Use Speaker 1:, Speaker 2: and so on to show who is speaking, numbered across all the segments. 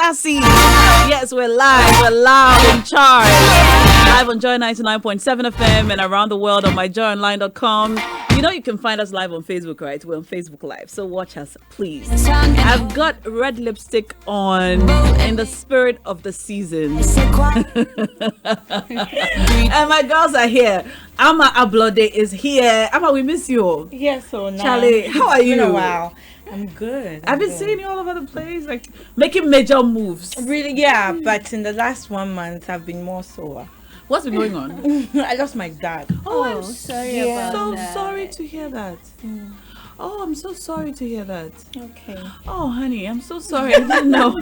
Speaker 1: sassy. Yes, we're live. We're loud and charged. Live on Joy 99.7 FM and around the world on myjoyonline.com. You know you can find us live on Facebook, right? We're on Facebook Live, so watch us, please. I've got red lipstick on in the spirit of the season. And my girls are here. Ama Ablode is here. Ama, we miss you.
Speaker 2: Yes, so now.
Speaker 1: Charlie, how are you?
Speaker 2: It's been a while. I'm good.
Speaker 1: I've been seeing you all over the place, like making major moves.
Speaker 2: Really, yeah, but in the last 1 month, I've been more sore.
Speaker 1: What's been going on?
Speaker 2: I lost my dad.
Speaker 1: Oh, I'm sorry
Speaker 2: about
Speaker 1: so
Speaker 2: that.
Speaker 1: sorry to hear that. Oh, I'm so sorry to hear that.
Speaker 2: Okay.
Speaker 1: Oh, honey, I'm so sorry. I didn't know.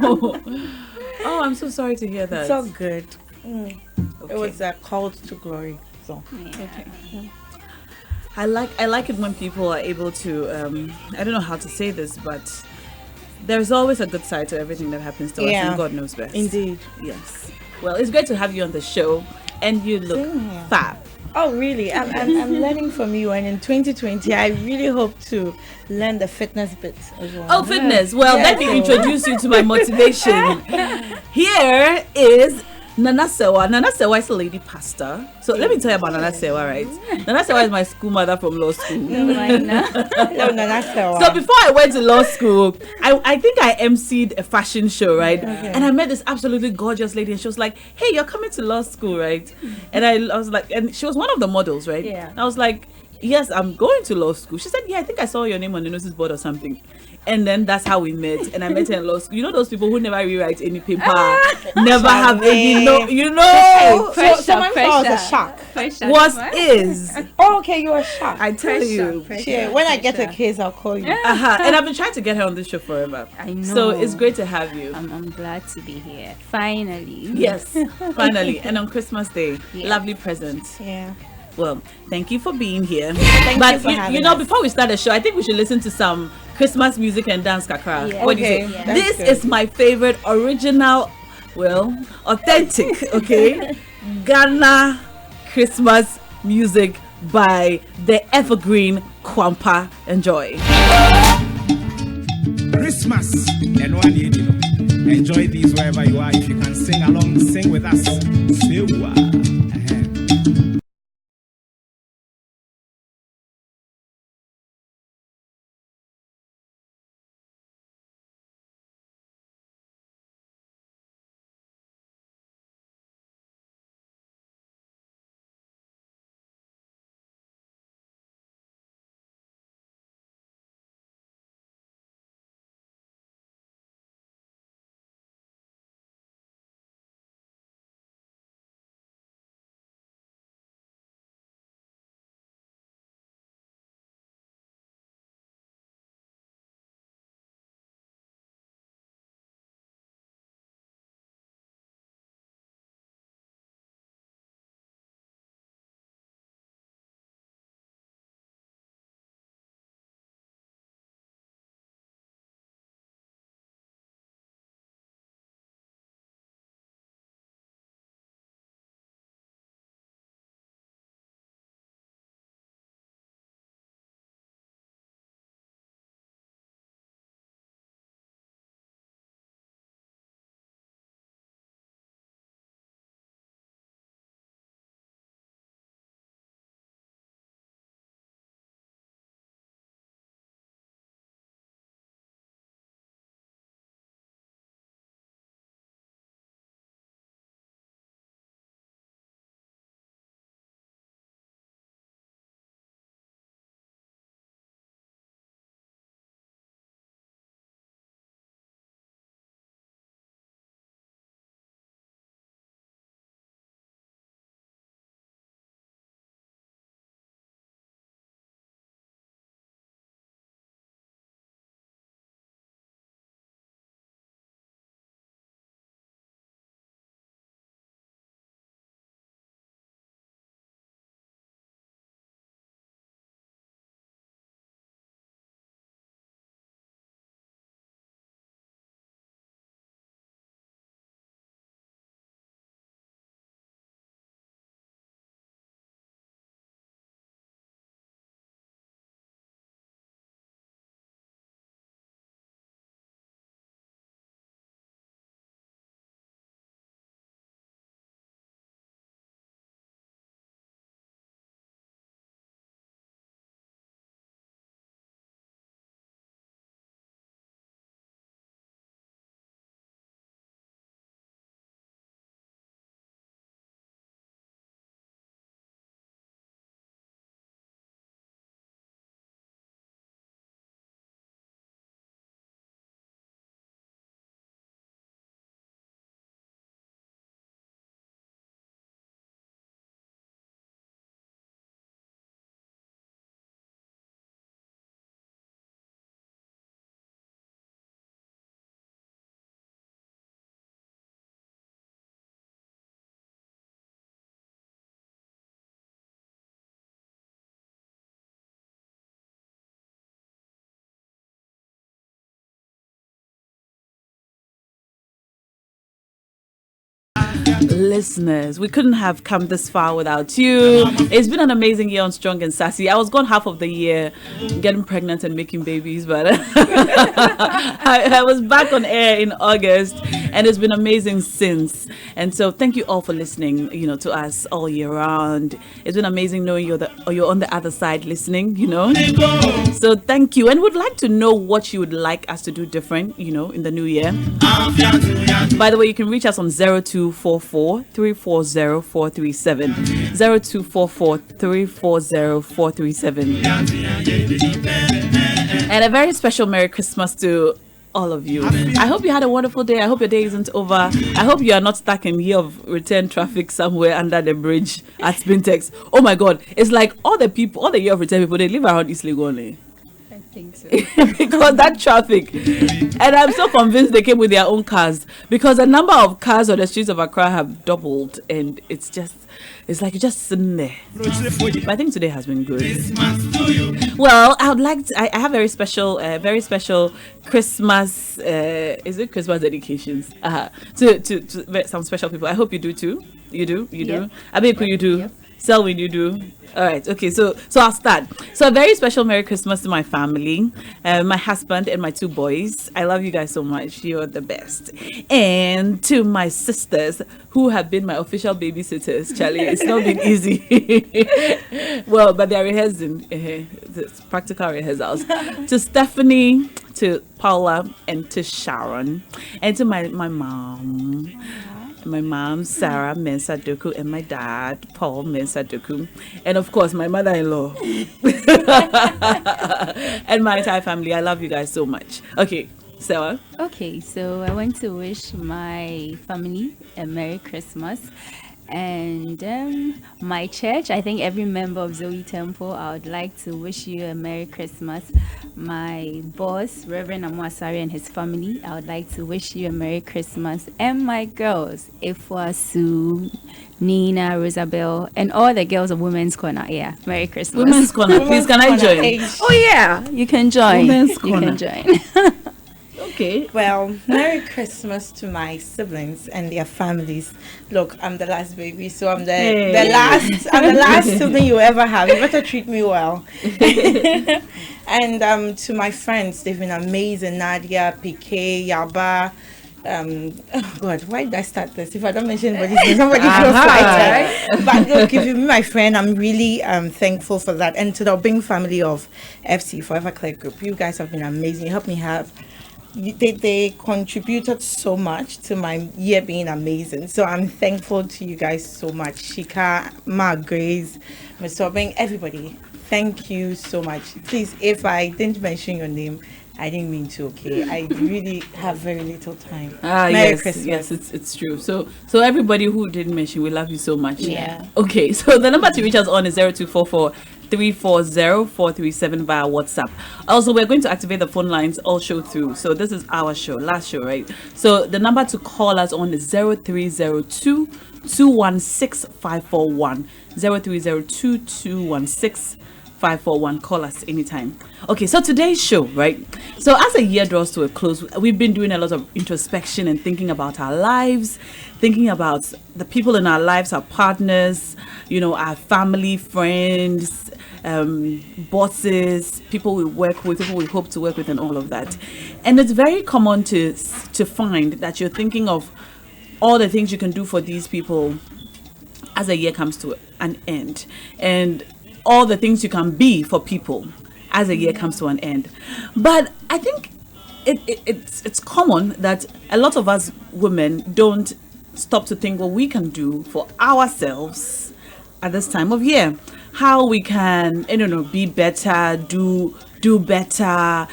Speaker 1: Oh, I'm so sorry to hear that.
Speaker 2: It's all good.
Speaker 1: Okay.
Speaker 2: It was a call to glory. So.
Speaker 1: Okay. I like it when people are able to. I don't know how to say this, but there's always a good side to everything that happens to us, and God knows best.
Speaker 2: Indeed.
Speaker 1: Yes. Well, it's great to have you on the show, and you look fab.
Speaker 2: Oh, really? I'm learning from you, and in 2020, I really hope to learn the fitness bits as well.
Speaker 1: Oh, fitness. Well, let me introduce you to my motivation. Here is Nana Sewa. Nana Sewa is a lady pastor. So let me tell you about Nana Sewa, right? Nana Sewa is my school mother from law school.
Speaker 2: Hello, Nana Sewa.
Speaker 1: So before I went to law school, I think I emceed a fashion show, right? Okay. And I met this absolutely gorgeous lady, and she was like, "Hey, you're coming to law school, right?" And I was like, and she was one of the models, right?
Speaker 2: Yeah.
Speaker 1: And I was like, "Yes, I'm going to law school." She said, "Yeah, I think I saw your name on the notice board or something." And then that's how we met. And I met her in law school. You know those people who never rewrite any paper, never have any,
Speaker 2: Pressure, someone was a shock.
Speaker 1: Is.
Speaker 2: Oh, okay, you are shocked.
Speaker 1: I tell you.
Speaker 2: When I get a case, I'll call you.
Speaker 1: And I've been trying to get her on this show forever.
Speaker 3: I know.
Speaker 1: So it's great to have you.
Speaker 3: I'm glad to be here. Finally.
Speaker 1: Yes, finally. And on Christmas Day, lovely presents.
Speaker 2: Yeah.
Speaker 1: Well, thank you for being here.
Speaker 2: Thank you for having us.
Speaker 1: Before we start the show, I think we should listen to some Christmas music and dance kakra.
Speaker 3: Yeah.
Speaker 1: What do you say?
Speaker 2: Yeah.
Speaker 1: This is my favorite original, authentic, Ghana Christmas music by the evergreen Kwampa. Enjoy.
Speaker 4: Christmas and 1 year, enjoy these wherever you are. If you can sing along, sing with us. Sewa.
Speaker 1: Listeners, we couldn't have come this far without you. It's been an amazing year on Strong and Sassy. I was gone half of the year getting pregnant and making babies, but I was back on air in August, and it's been amazing since. And so thank you all for listening, to us all year round. It's been amazing knowing you're on the other side listening, So thank you. And would like to know what you would like us to do different, in the new year. By the way, you can reach us on 0244 340 437. 0244 340 437. And a very special Merry Christmas to all of you. I hope you had a wonderful day. I hope your day isn't over. I hope you are not stuck in year of return traffic somewhere under the bridge at Spintex. Oh my God. It's like all the year of return people, they live around East Legon.
Speaker 3: I think so.
Speaker 1: Because that traffic. And I'm so convinced they came with their own cars, because the number of cars on the streets of Accra have doubled, and it's like you're just sitting there. But I think today has been good. Well, I would like to, I have very special Christmas, is it Christmas dedications? To some special people. I hope you do too. You do?
Speaker 3: Yeah.
Speaker 1: Abeku, you do?
Speaker 3: Yep.
Speaker 1: Selwyn, you do? All right. Okay. So I'll start. So a very special Merry Christmas to my family, my husband and my 2 boys. I love you guys so much. You're the best. And to my sisters who have been my official babysitters, Charlie. It's not been easy. Well, but they're rehearsing. It's practical rehearsals. To Stephanie, to Paula, and to Sharon, and to my mom. My mom, Sarah Mensah Doku, and my dad, Paul Mensah Doku, and of course my mother-in-law and my entire family. I love you guys so much. Okay, Sarah.
Speaker 3: Okay, so I want to wish my family a Merry Christmas. And my church, I think every member of Zoe Temple, I would like to wish you a Merry Christmas. My boss, Reverend Amwasari, and his family, I would like to wish you a Merry Christmas. And my girls, Ifwa, Sue, Nina, Rosabelle, and all the girls of Women's Corner. Yeah, Merry Christmas.
Speaker 1: Women's Corner, please, can I join?
Speaker 3: Oh yeah, you can join.
Speaker 1: Women's Corner.
Speaker 3: You can join.
Speaker 1: Okay.
Speaker 2: Well, Merry Christmas to my siblings and their families. Look, I'm the last baby, so I'm the last sibling you ever have. You better treat me well. And to my friends, they've been amazing. Nadia, PK, Yaba. Oh God, why did I start this? If I don't mention anybody's name, somebody will fight, right? But look, if you're my friend, I'm really thankful for that. And to the Bing family of FC Forever Clear Group, you guys have been amazing. You helped me have. They contributed so much to my year being amazing. So I'm thankful to you guys so much. Shika, Ma, Grace, Mr. Obeng, everybody. Thank you so much. Please, if I didn't mention your name, I didn't mean to, okay? I really have very little time. Merry Christmas.
Speaker 1: Yes, it's true. So everybody who didn't mention, we love you so much.
Speaker 3: Yeah.
Speaker 1: Okay, so the number to reach us on is 0244 340 437 via WhatsApp. Also, we're going to activate the phone lines all show through. So this is our show, last show, right? So the number to call us on is 0302 216 541. 0302 216 541. Call us anytime. Okay, so today's show, right? So as a year draws to a close, we've been doing a lot of introspection and thinking about our lives, thinking about the people in our lives, our partners, our family, friends, bosses, people we work with, people we hope to work with, and all of that. And it's very common to find that you're thinking of all the things you can do for these people as a year comes to an end, and all the things you can be for people as a year comes to an end. But I think it's common that a lot of us women don't stop to think what we can do for ourselves at this time of year. How we can, be better, do better,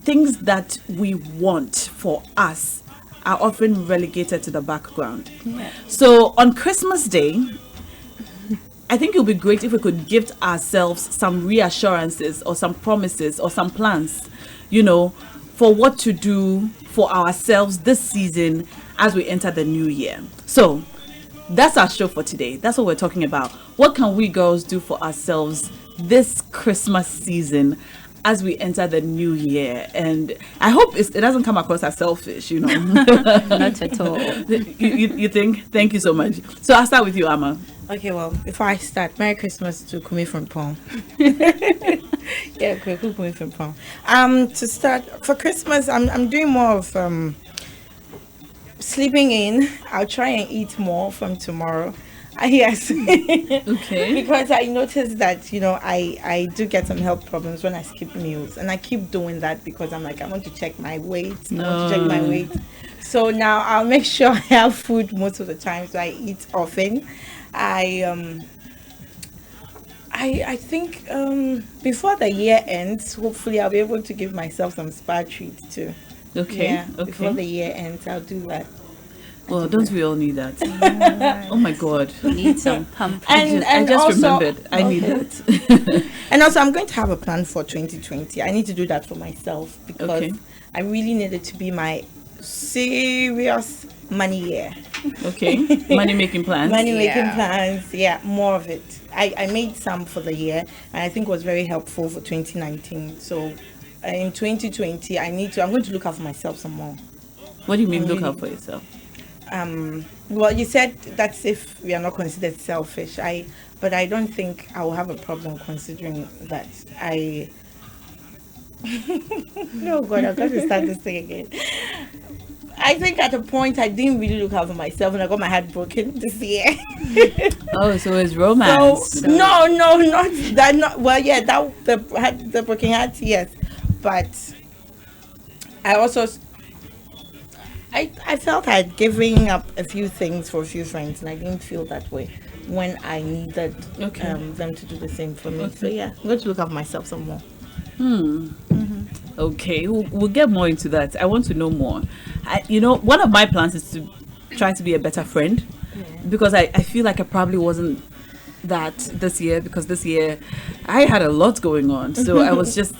Speaker 1: things that we want for us are often relegated to the background. Yeah. So on Christmas Day, I think it would be great if we could give ourselves some reassurances or some promises or some plans, for what to do for ourselves this season as we enter the new year. So that's our show for today. That's what we're talking about. What can we girls do for ourselves this Christmas season as we enter the new year, and I hope it doesn't come across as selfish, you know.
Speaker 3: Not at all.
Speaker 1: You think? Thank you so much. So I'll start with you, Amma.
Speaker 2: Okay, well, before I start, Merry Christmas to Kumi from Pong. Yeah, Kumi from Pong. To start, for Christmas, I'm doing more of sleeping in. I'll try and eat more from tomorrow. Yes.
Speaker 1: Okay.
Speaker 2: Because I noticed that, you know, I do get some health problems when I skip meals. And I keep doing that because I'm like, I want to check my weight. I want to check my weight. So now I'll make sure I have food most of the time. So I eat often. I think before the year ends, hopefully I'll be able to give myself some spa treats too.
Speaker 1: Okay.
Speaker 2: Yeah,
Speaker 1: Okay.
Speaker 2: before the year ends, I'll do that.
Speaker 1: Well, don't we all need that? Oh my God.
Speaker 3: You need some pump.
Speaker 2: And
Speaker 1: I just
Speaker 2: also,
Speaker 1: remembered. I need it.
Speaker 2: And also, I'm going to have a plan for 2020. I need to do that for myself because
Speaker 1: Okay.
Speaker 2: I really need it to be my serious money year.
Speaker 1: Okay. Money making plans.
Speaker 2: Money making
Speaker 3: Yeah.
Speaker 2: plans. Yeah, more of it. I made some for the year, and I think it was very helpful for 2019. So in 2020, I'm going to look out for myself some more.
Speaker 1: What do you mean, look
Speaker 2: really-
Speaker 1: out for yourself?
Speaker 2: Well, you said that's if we are not considered selfish. But I don't think I will have a problem considering that no, God, I've got to start this thing again. I think at a point I didn't really look out for myself, and I got my heart broken this year.
Speaker 1: Oh, so it's romance.
Speaker 2: So no, not that. Not well, yeah, that the broken heart, yes, but I also. I felt I had given up a few things for a few friends, and I didn't feel that way when I needed
Speaker 1: Okay.
Speaker 2: them to do the same for me. So yeah, I'm going to look after myself some more.
Speaker 1: Okay, we'll get more into that. I want to know more. One of my plans is to try to be a better friend, because I feel like I probably wasn't that this year, because this year I had a lot going on. So I was just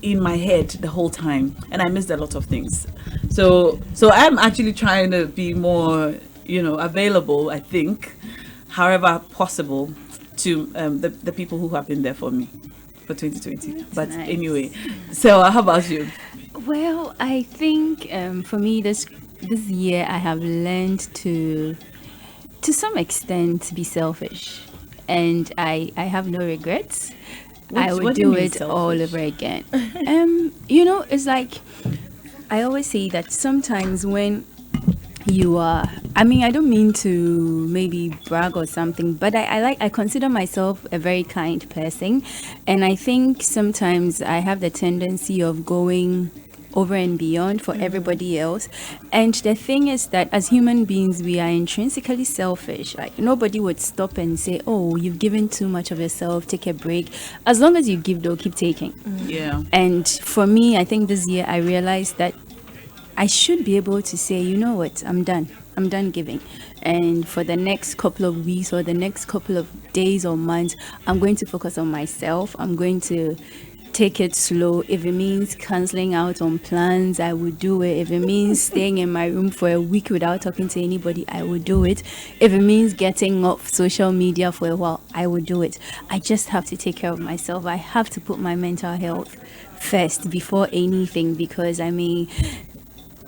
Speaker 1: in my head the whole time, and I missed a lot of things. So I'm actually trying to be more, available, I think, however possible, to the people who have been there for me for 2020. But
Speaker 3: nice.
Speaker 1: anyway, so how about you?
Speaker 3: Well, I think for me this year I have learned to some extent be selfish, and I have no regrets. I would
Speaker 1: what do you
Speaker 3: do
Speaker 1: mean
Speaker 3: it all
Speaker 1: selfish?
Speaker 3: over again. It's like I always say that sometimes when you are, I don't mean to maybe brag or something, but I consider myself a very kind person, and I think sometimes I have the tendency of going over and beyond for everybody else. And the thing is that as human beings, we are intrinsically selfish. Like, nobody would stop and say, oh, you've given too much of yourself, take a break. As long as you give, they'll keep taking.
Speaker 1: Yeah.
Speaker 3: And for me, I think this year I realized that I should be able to say, you know what, I'm done giving. And for the next couple of weeks or the next couple of days or months, I'm going to focus on myself. I'm going to take it slow. If it means canceling out on plans, I would do it. If it means staying in my room for a week without talking to anybody, I would do it. If it means getting off social media for a while, I would do it. I just have to take care of myself. I have to put my mental health first before anything, because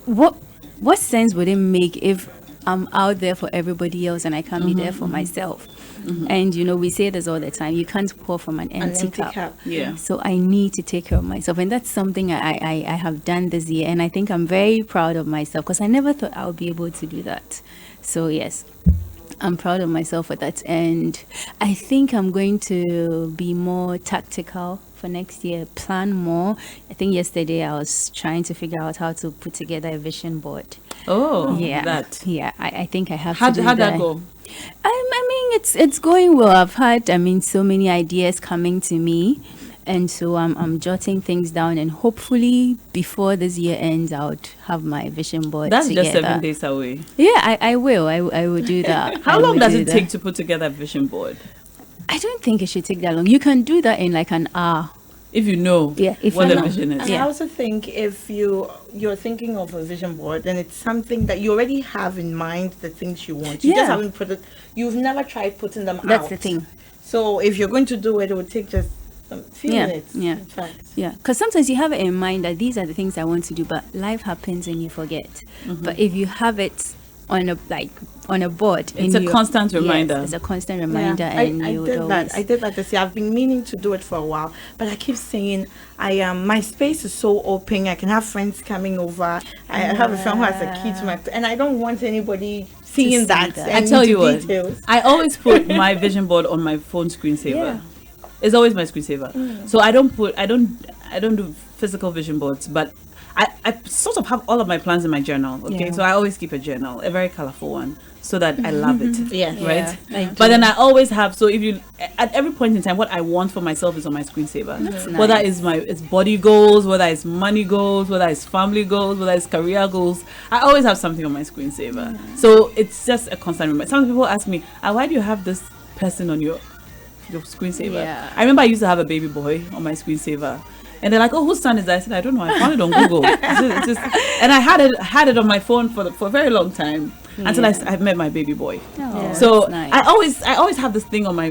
Speaker 3: what sense would it make if I'm out there for everybody else and I can't be there for myself? And we say this all the time, you can't pour from an empty cup.
Speaker 1: Yeah.
Speaker 3: So I need to take care of myself, and that's something I have done this year, and I think I'm very proud of myself, because I never thought I would be able to do that. So yes, I'm proud of myself for that, and I think I'm going to be more tactical for next year, plan more. I think yesterday I was trying to figure out how to put together a vision board.
Speaker 1: Oh,
Speaker 3: Yeah,
Speaker 1: that.
Speaker 3: yeah. I think I have
Speaker 1: How'd
Speaker 3: to do
Speaker 1: that go?
Speaker 3: It's going well. I've had so many ideas coming to me, and so I'm jotting things down, and hopefully before this year ends, I would have my vision board
Speaker 1: That's
Speaker 3: together.
Speaker 1: just 7 days away.
Speaker 3: Yeah, I will. I will do that.
Speaker 1: How
Speaker 3: I
Speaker 1: long
Speaker 3: will
Speaker 1: does
Speaker 3: do
Speaker 1: it
Speaker 3: that.
Speaker 1: take to put together a vision board?
Speaker 3: I don't think it should take that long. You can do that in like an hour.
Speaker 1: If you know
Speaker 3: Yeah, if
Speaker 1: what
Speaker 3: you
Speaker 1: the
Speaker 3: know.
Speaker 1: vision is.
Speaker 2: And
Speaker 3: Yeah.
Speaker 2: I also think if you're thinking of a vision board, then it's something that you already have in mind, the things you want. You just
Speaker 3: Yeah.
Speaker 2: haven't put it. You've never tried putting them out.
Speaker 3: That's the thing.
Speaker 2: So if you're going to do it, it would take just feeling it.
Speaker 3: Yeah.
Speaker 2: In fact.
Speaker 3: Yeah, because sometimes you have it in mind that these are the things I want to do, but life happens and you forget. But if you have it on a board,
Speaker 1: It's a constant reminder.
Speaker 3: Yes, it's a constant reminder,
Speaker 2: Yeah,
Speaker 3: and
Speaker 2: I
Speaker 3: you
Speaker 2: did
Speaker 3: always.
Speaker 2: that. I did that this year. I've been meaning to do it for a while, but I keep saying my space is so open. I can have friends coming over. I have a friend who has a key to my, and I don't want anybody seeing
Speaker 3: see
Speaker 2: that.
Speaker 3: that.
Speaker 2: And
Speaker 1: I tell
Speaker 2: into
Speaker 1: you what,
Speaker 2: details.
Speaker 1: I always put my vision board on my phone screensaver.
Speaker 3: Yeah.
Speaker 1: It's always my screensaver. So I don't do physical vision boards, but I sort of have all of my plans in my journal. Okay,
Speaker 3: Yeah.
Speaker 1: so I always keep a journal, a very colorful one, so that I love it.
Speaker 2: Yeah.
Speaker 1: Right.
Speaker 3: Yeah,
Speaker 1: But then I always have. So if you, at every point in time, what I want for myself is on my screensaver.
Speaker 3: That's
Speaker 1: Whether
Speaker 3: nice.
Speaker 1: it's body goals, whether it's money goals, whether it's family goals, whether it's career goals, I always have something on my screensaver. So it's just a constant reminder. Some people ask me, why do you have this person on your screensaver?
Speaker 3: Yeah.
Speaker 1: I remember I used to have a baby boy on my screensaver. And they're like, "Oh, whose son is that?" I said, "I don't know. I found it on Google." And I had it on my phone for a very long time until I met my baby boy.
Speaker 3: Oh,
Speaker 1: So
Speaker 3: that's nice.
Speaker 1: I always have this thing on my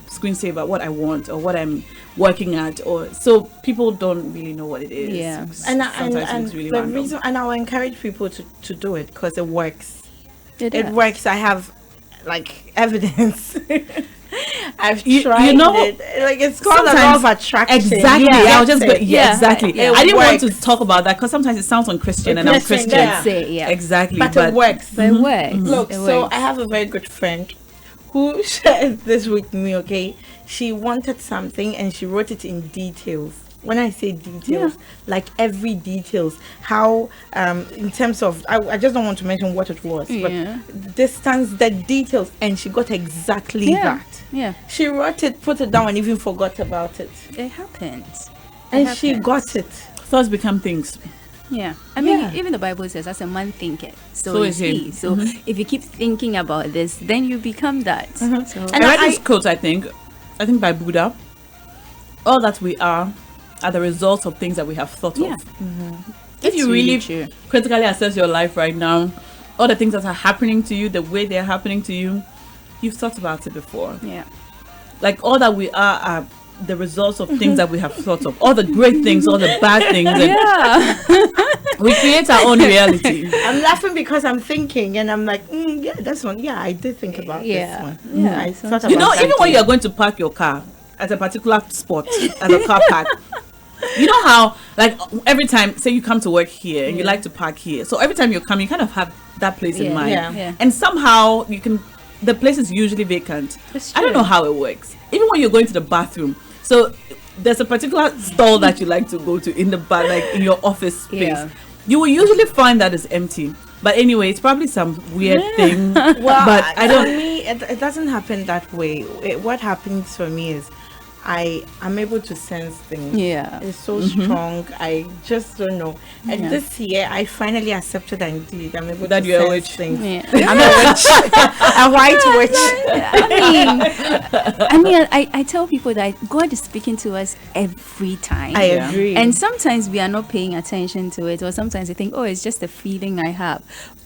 Speaker 1: screensaver, what I want or what I'm working at, or so people don't really know what it is.
Speaker 3: Yeah.
Speaker 1: Sometimes it's really
Speaker 2: the
Speaker 1: random.
Speaker 2: reason, and I'll encourage people to do it because it works.
Speaker 3: It
Speaker 2: It
Speaker 3: does.
Speaker 2: works. I have like evidence. I've
Speaker 1: You
Speaker 2: tried
Speaker 1: know,
Speaker 2: it. Like it's called a law of attraction.
Speaker 1: Exactly.
Speaker 2: Yeah,
Speaker 1: I was just
Speaker 3: Yeah.
Speaker 1: exactly.
Speaker 2: It
Speaker 1: I didn't want
Speaker 2: works.
Speaker 1: to talk about that because sometimes it sounds unchristian, and I'm
Speaker 2: Christian,
Speaker 1: Christian.
Speaker 2: yeah.
Speaker 3: Say, yeah.
Speaker 1: Exactly.
Speaker 2: but it works.
Speaker 3: But it works.
Speaker 2: Look,
Speaker 3: It
Speaker 2: so
Speaker 3: works.
Speaker 2: I have a very good friend who shared this with me. Okay, she wanted something and she wrote it in details. When I say details, like every details, how in terms of I just don't want to mention what it was,
Speaker 3: Yeah.
Speaker 2: but distance, the details, and she got exactly
Speaker 3: Yeah.
Speaker 2: that.
Speaker 3: Yeah,
Speaker 2: She wrote it, put it down, and even forgot about it.
Speaker 3: it happens.
Speaker 2: And
Speaker 3: It
Speaker 2: she
Speaker 3: happens.
Speaker 2: got it.
Speaker 1: Thoughts become things.
Speaker 3: Yeah, I mean,
Speaker 2: Yeah.
Speaker 3: even the Bible says, "As a man thinketh, so
Speaker 1: So
Speaker 3: is
Speaker 1: is he."
Speaker 3: he." So if you keep thinking about this, then you become that. So
Speaker 2: And
Speaker 1: I read
Speaker 2: I-
Speaker 1: this quote, I think by Buddha. All that we are the results of things that we have thought
Speaker 3: Yeah.
Speaker 1: of. If you
Speaker 3: It's
Speaker 1: really
Speaker 3: true.
Speaker 1: critically assess your life right now, all the things that are happening to you, the way they're happening to you, you've thought about it before.
Speaker 3: Yeah,
Speaker 1: Like all that we are the results of things that we have thought of. All the great things, all the bad things. And
Speaker 3: yeah.
Speaker 1: we create our own reality.
Speaker 2: I'm laughing because I'm thinking, and I'm like, yeah, that's one. Yeah, I did think about
Speaker 3: Yeah.
Speaker 2: this one.
Speaker 3: Yeah.
Speaker 2: I thought
Speaker 1: You
Speaker 2: about
Speaker 1: know, even when
Speaker 2: something.
Speaker 1: you're going to park your car at a particular spot, at a car park, you know how, like, every time, say you come to work here and you like to park here. So every time you come, you kind of have that place in
Speaker 3: Yeah.
Speaker 1: mind.
Speaker 2: Yeah.
Speaker 3: Yeah.
Speaker 1: And somehow the place is usually vacant.
Speaker 3: It's
Speaker 1: I don't
Speaker 3: true.
Speaker 1: know how it works. Even when you're going to the bathroom. So there's a particular stall that you like to go to in the bar, like in your office space.
Speaker 3: Yeah.
Speaker 1: You will usually find that it's empty. But anyway, it's probably some weird thing.
Speaker 2: Well,
Speaker 1: but I
Speaker 2: For
Speaker 1: don't.
Speaker 2: me, it doesn't happen that way. What happens for me is I'm able to sense things.
Speaker 3: Yeah.
Speaker 2: It's so strong. I just don't know. And
Speaker 3: Yeah.
Speaker 2: this year, I finally accepted and did. I'm able
Speaker 1: That
Speaker 2: to
Speaker 1: you're a
Speaker 2: sense
Speaker 1: witch.
Speaker 2: things.
Speaker 3: Yeah.
Speaker 2: I'm a witch, a white witch.
Speaker 3: I mean, I tell people that God is speaking to us every time.
Speaker 2: I
Speaker 1: Yeah.
Speaker 2: agree.
Speaker 3: And sometimes we are not paying attention to it, or sometimes we think, oh, it's just a feeling I have.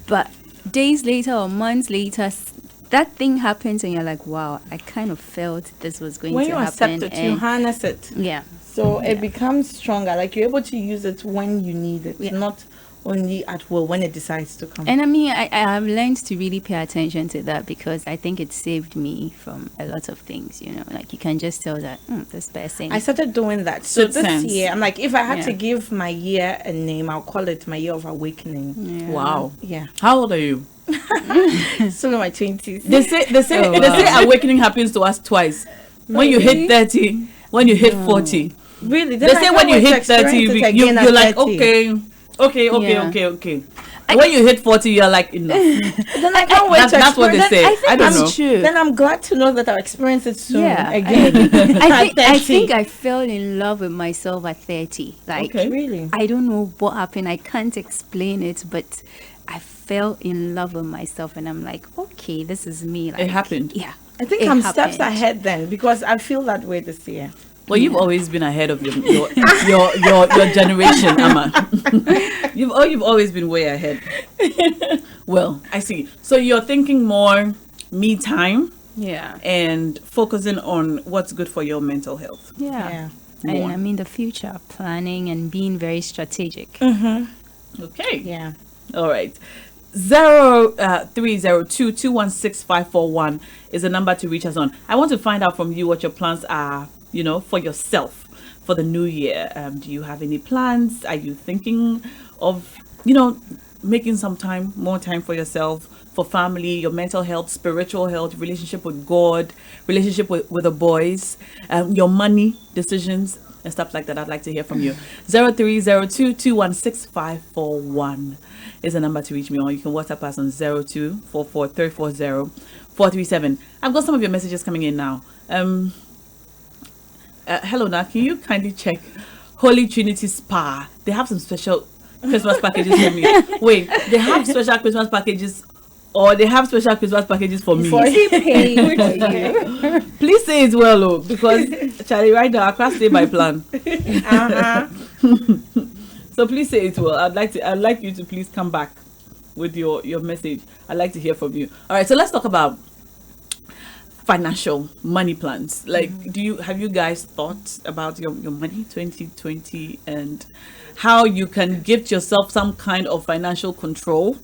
Speaker 3: But days later or months later, that thing happens, and you're like, wow, I kind of felt this was going
Speaker 2: when
Speaker 3: to
Speaker 2: you
Speaker 3: happen.
Speaker 2: accept it, you harness it.
Speaker 3: Yeah.
Speaker 2: So it becomes stronger. Like you're able to use it when you need it,
Speaker 3: Yeah.
Speaker 2: not only at will when it decides to come.
Speaker 3: And I mean, I have learned to really pay attention to that because I think it saved me from a lot of things, you know, like you can just tell that this person.
Speaker 2: I started doing that. So
Speaker 1: Good
Speaker 2: this
Speaker 1: sense.
Speaker 2: year, I'm like, if I had
Speaker 3: Yeah.
Speaker 2: to give my year a name, I'll call it my year of awakening.
Speaker 3: Yeah.
Speaker 1: Wow.
Speaker 2: Yeah.
Speaker 1: How old are you?
Speaker 2: Still in my 20s.
Speaker 1: They say
Speaker 3: Oh,
Speaker 1: they say awakening happens to us twice. When you hit 30, when you hit 40.
Speaker 2: Really?
Speaker 1: They say when you hit 30, you're like, okay.
Speaker 3: Yeah.
Speaker 1: And when you hit 40, you're like, enough.
Speaker 2: Then I can't wait to
Speaker 1: That's what they
Speaker 2: experience-
Speaker 1: say.
Speaker 3: I think
Speaker 1: I don't
Speaker 3: that's
Speaker 1: know.
Speaker 3: true.
Speaker 2: Then I'm glad to know that I'll experience it soon
Speaker 3: Yeah,
Speaker 2: again.
Speaker 3: I
Speaker 2: At 30.
Speaker 3: think I fell in love with myself at 30. Like,
Speaker 1: Okay.
Speaker 2: Really?
Speaker 3: I don't know what happened. I can't explain it, but I fell in love with myself, and I'm like, okay, this is me. Like,
Speaker 1: happened.
Speaker 3: Yeah.
Speaker 2: I think
Speaker 3: It
Speaker 2: I'm steps
Speaker 3: happened.
Speaker 2: ahead then because I feel that way this year.
Speaker 1: Well, you've always been ahead of your generation, Amma. You've always been way ahead. Well, I see. So you're thinking more me time
Speaker 3: Yeah.
Speaker 1: and focusing on what's good for your mental health.
Speaker 3: Yeah.
Speaker 2: Yeah.
Speaker 3: And
Speaker 1: more.
Speaker 3: I mean the future, planning and being very strategic.
Speaker 1: Okay.
Speaker 2: Yeah.
Speaker 1: All right. 302-216-541 is the number to reach us on. I want to find out from you what your plans are, for yourself for the new year. Do you have any plans? Are you thinking of, making more time for yourself, for family, your mental health, spiritual health, relationship with God, relationship with the boys, your money decisions and stuff like that? I'd like to hear from you. 0302-216-541 is the number to reach me on. You can WhatsApp us on 0244-340-437. I've got some of your messages coming in now. Hello, Naa. Can you kindly check Holy Trinity Spa? They have some special Christmas packages for me. Wait, they have special Christmas packages, or they have special Christmas packages for me? Please say it well, oh, because Charlie, right now I can't stay by plan. So please say it well. I'd like you to please come back with your message. I'd like to hear from you. All right, so let's talk about financial money plans. Like, have you guys thought about your money 2020 and how you can gift yourself some kind of financial control?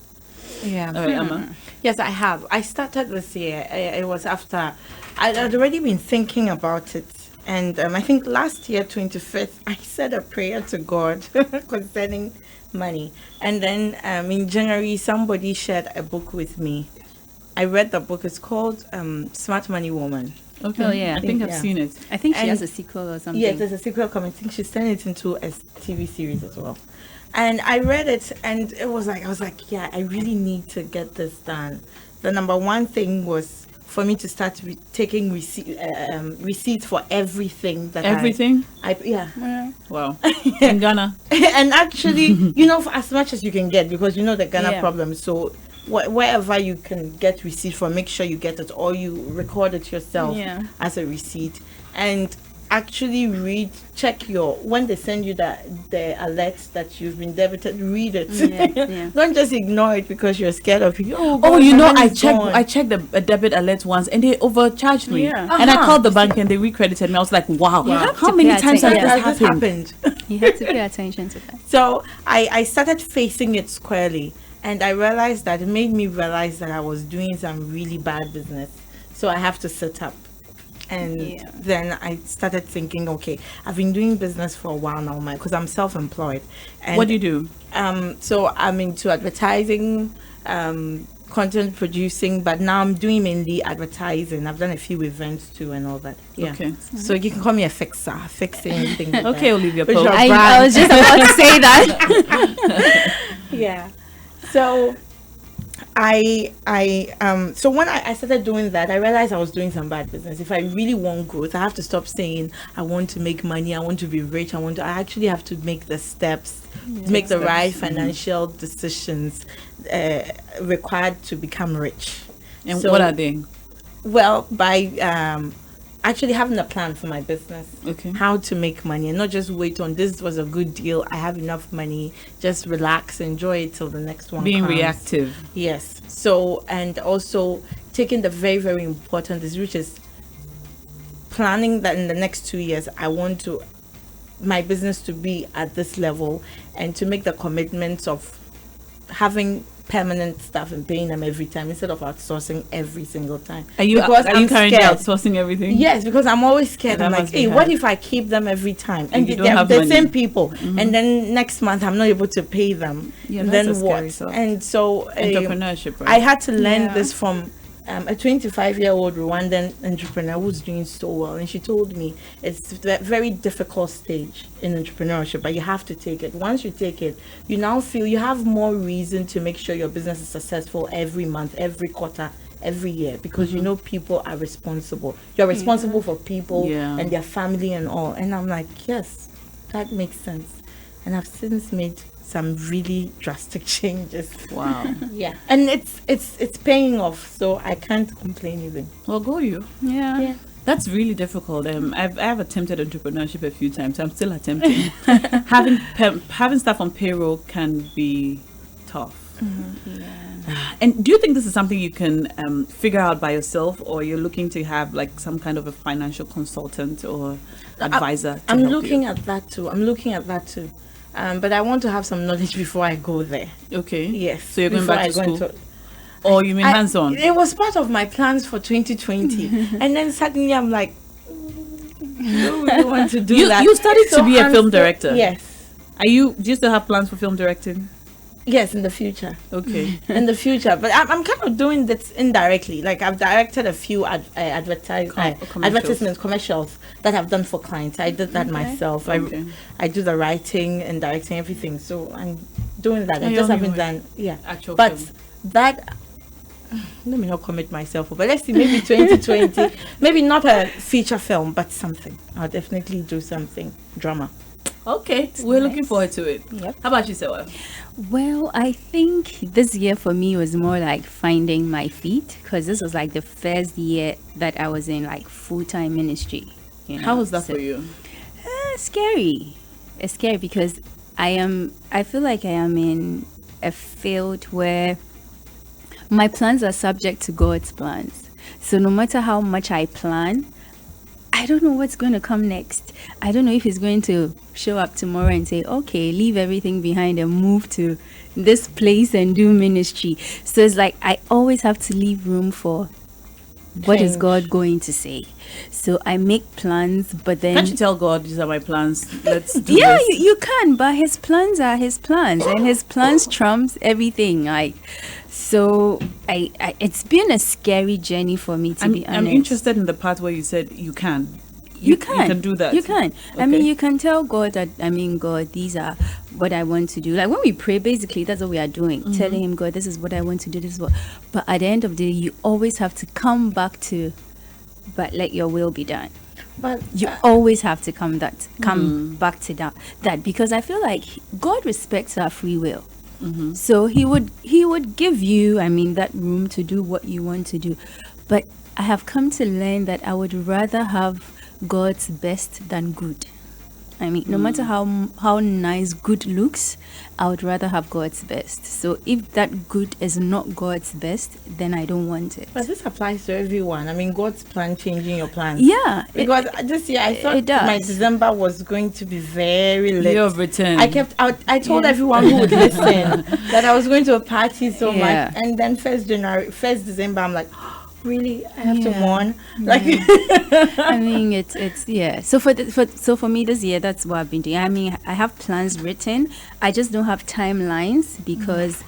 Speaker 2: Yeah.
Speaker 1: All right, Amma.
Speaker 2: Yes, I have. I started this year. It was after I'd already been thinking about it. And I think last year, 25th, I said a prayer to God concerning money. And then in January, somebody shared a book with me. I read the book. It's called Smart Money Woman.
Speaker 1: Okay.
Speaker 3: Oh, yeah.
Speaker 1: I think I've
Speaker 2: Yeah.
Speaker 1: seen it.
Speaker 3: I think she
Speaker 2: And-
Speaker 3: has a sequel or something.
Speaker 2: Yeah, there's a sequel coming. I think she's turning it into a TV series as well. And I read it, and I was like, yeah, I really need to get this done. The number one thing was for me to start taking receipts for everything that
Speaker 1: Everything?
Speaker 2: yeah.
Speaker 1: Wow. In Ghana.
Speaker 2: And actually, for as much as you can get, because the Ghana
Speaker 3: Yeah.
Speaker 2: problem. So wherever you can get receipt for, make sure you get it, or you record it yourself
Speaker 3: Yeah.
Speaker 2: as a receipt, and actually check when they send you the alert that you've been debited, read it.
Speaker 3: Yeah.
Speaker 2: Don't just ignore it because you're scared of it.
Speaker 1: Oh,
Speaker 2: God, my money
Speaker 1: I
Speaker 2: is
Speaker 1: checked.
Speaker 2: gone.
Speaker 1: I checked the debit alert once, and they overcharged me.
Speaker 3: Yeah.
Speaker 1: And I
Speaker 2: Uh-huh.
Speaker 1: called the bank, and they recredited me. I was like, "Wow,
Speaker 3: You have
Speaker 1: how
Speaker 3: to
Speaker 1: many
Speaker 3: pay
Speaker 1: times has
Speaker 3: attention.
Speaker 1: this
Speaker 2: This
Speaker 1: happened?"
Speaker 2: happened.
Speaker 3: You have to pay attention to that.
Speaker 2: So I started facing it squarely, and I realized that it made me realize that I was doing some really bad business. So I have to sit up. And
Speaker 3: Yeah.
Speaker 2: then I started thinking, okay, I've been doing business for a while now, because I'm self-employed. And
Speaker 1: What do you do?
Speaker 2: so I'm into advertising, content producing, but now I'm doing mainly advertising. I've done a few events too and all that. Yeah.
Speaker 1: Okay.
Speaker 2: So you can call me a fixer, fixing anything. Like
Speaker 1: Okay,
Speaker 2: that.
Speaker 1: Olivia
Speaker 2: With
Speaker 1: Pope.
Speaker 2: your
Speaker 3: I
Speaker 2: brand.
Speaker 3: was just about to say that.
Speaker 2: Yeah. So so when I started doing that, I realized I was doing some bad business. If I really want growth, I have to stop saying I want to make money, I want to be rich, I actually have to make the steps, make the right financial decisions required to become rich.
Speaker 1: And
Speaker 2: So-
Speaker 1: what are they?
Speaker 2: Well, by actually having a plan for my business.
Speaker 1: Okay.
Speaker 2: How to make money and not just wait on this was a good deal, I have enough money, just relax, enjoy it till the next one
Speaker 1: Being
Speaker 2: comes.
Speaker 1: reactive.
Speaker 2: Yes. So, and also taking the very, very important is, which is planning that in the next 2 years, I want my business to be at this level, and to make the commitments of having permanent staff and paying them every time instead of outsourcing every single time.
Speaker 1: Are you
Speaker 2: Because
Speaker 1: are you
Speaker 2: I'm
Speaker 1: currently
Speaker 2: scared.
Speaker 1: outsourcing everything?
Speaker 2: Yes, because I'm always scared.
Speaker 1: That
Speaker 2: I'm like,
Speaker 1: must be
Speaker 2: hey,
Speaker 1: hard.
Speaker 2: what if I keep them every time? And
Speaker 1: you don't
Speaker 2: they're
Speaker 1: have
Speaker 2: the
Speaker 1: money.
Speaker 2: same people. And then next month, I'm not able to pay them.
Speaker 1: Yeah,
Speaker 2: and
Speaker 1: that's
Speaker 2: then
Speaker 1: a scary
Speaker 2: what?
Speaker 1: thought.
Speaker 2: And so
Speaker 1: Entrepreneurship, right?
Speaker 2: I had to learn
Speaker 3: Yeah.
Speaker 2: this from a 25-year-old Rwandan entrepreneur who's doing so well. And she told me it's a very difficult stage in entrepreneurship, but you have to take it. Once you take it, you now feel you have more reason to make sure your business is successful every month, every quarter, every year, because you know people are responsible. You're responsible for people
Speaker 1: Yeah.
Speaker 2: and their family and all. And I'm like, yes, that makes sense. And I've since made some really drastic changes.
Speaker 1: Wow.
Speaker 2: Yeah, and it's paying off, so I can't complain even.
Speaker 1: Well, go you.
Speaker 3: Yeah.
Speaker 1: That's really difficult. I've attempted entrepreneurship a few times. I'm still attempting. Having staff on payroll can be tough. And do you think this is something you can figure out by yourself, or you're looking to have like some kind of a financial consultant or advisor?
Speaker 2: I'm looking at that too. But I want to have some knowledge before I go there.
Speaker 1: Okay.
Speaker 2: Yes.
Speaker 1: So you're going
Speaker 2: before
Speaker 1: back to
Speaker 2: I go
Speaker 1: school? Or you mean hands-on?
Speaker 2: It was part of my plans for 2020. And then suddenly I'm like, I don't really want to do that.
Speaker 1: You studied to be a film director?
Speaker 2: Yes.
Speaker 1: Do you still have plans for film directing?
Speaker 2: Yes, in the future.
Speaker 1: Okay.
Speaker 2: In the future. But I'm kind of doing this indirectly. Like I've directed a few advertisements, commercials that I've done for clients. I did that myself. I do the writing and directing everything. So I'm doing that. I just haven't done
Speaker 1: actual
Speaker 2: but
Speaker 1: film.
Speaker 2: That let me not commit myself, but let's see, maybe 2020, maybe not a feature film, but something. I'll definitely do something drama.
Speaker 1: Okay, we're looking forward to it.
Speaker 3: Yep.
Speaker 1: How about you, Sewa?
Speaker 3: Well, I think this year for me was more like finding my feet, because this was like the first year that I was in like full-time ministry.
Speaker 1: How was that for you?
Speaker 3: Scary. It's scary because I feel like I am in a field where my plans are subject to God's plans. So no matter how much I plan, I don't know what's going to come next. I don't know if he's going to show up tomorrow and say, okay, leave everything behind and move to this place and do ministry. So it's like I always have to leave room for what is God going to say. So I make plans, but then...
Speaker 1: Can't you tell God, these are my plans, let's do
Speaker 3: yeah,
Speaker 1: this?
Speaker 3: you can, but his plans are his plans, and his plans trumps everything. Like, so it's been a scary journey for me, to be honest.
Speaker 1: I'm interested in the part where you said you can.
Speaker 3: You can
Speaker 1: do that.
Speaker 3: You can.
Speaker 1: Okay.
Speaker 3: I mean, you can tell God that, God, these are what I want to do. Like when we pray, basically, that's what we are doing. Telling him, God, this is what I want to do. This is what. But at the end of the day, you always have to come back to, but let your will be done.
Speaker 2: But
Speaker 3: you always have to come back to that because I feel like God respects our free will. So he would give you, that room to do what you want to do. But I have come to learn that I would rather have God's best than good. No matter how nice good looks, I would rather have God's best. So if that good is not God's best, then I don't want it.
Speaker 2: But this applies to everyone. God's plan changing your plans.
Speaker 3: Yeah.
Speaker 2: Because this year I thought my December was going to be very late.
Speaker 1: Year of return.
Speaker 2: I told everyone who would listen that I was going to a party so much. And then 1st December, I'm like, really, I have to mourn. Like,
Speaker 3: it's So for me this year, that's what I've been doing. I have plans written. I just don't have timelines because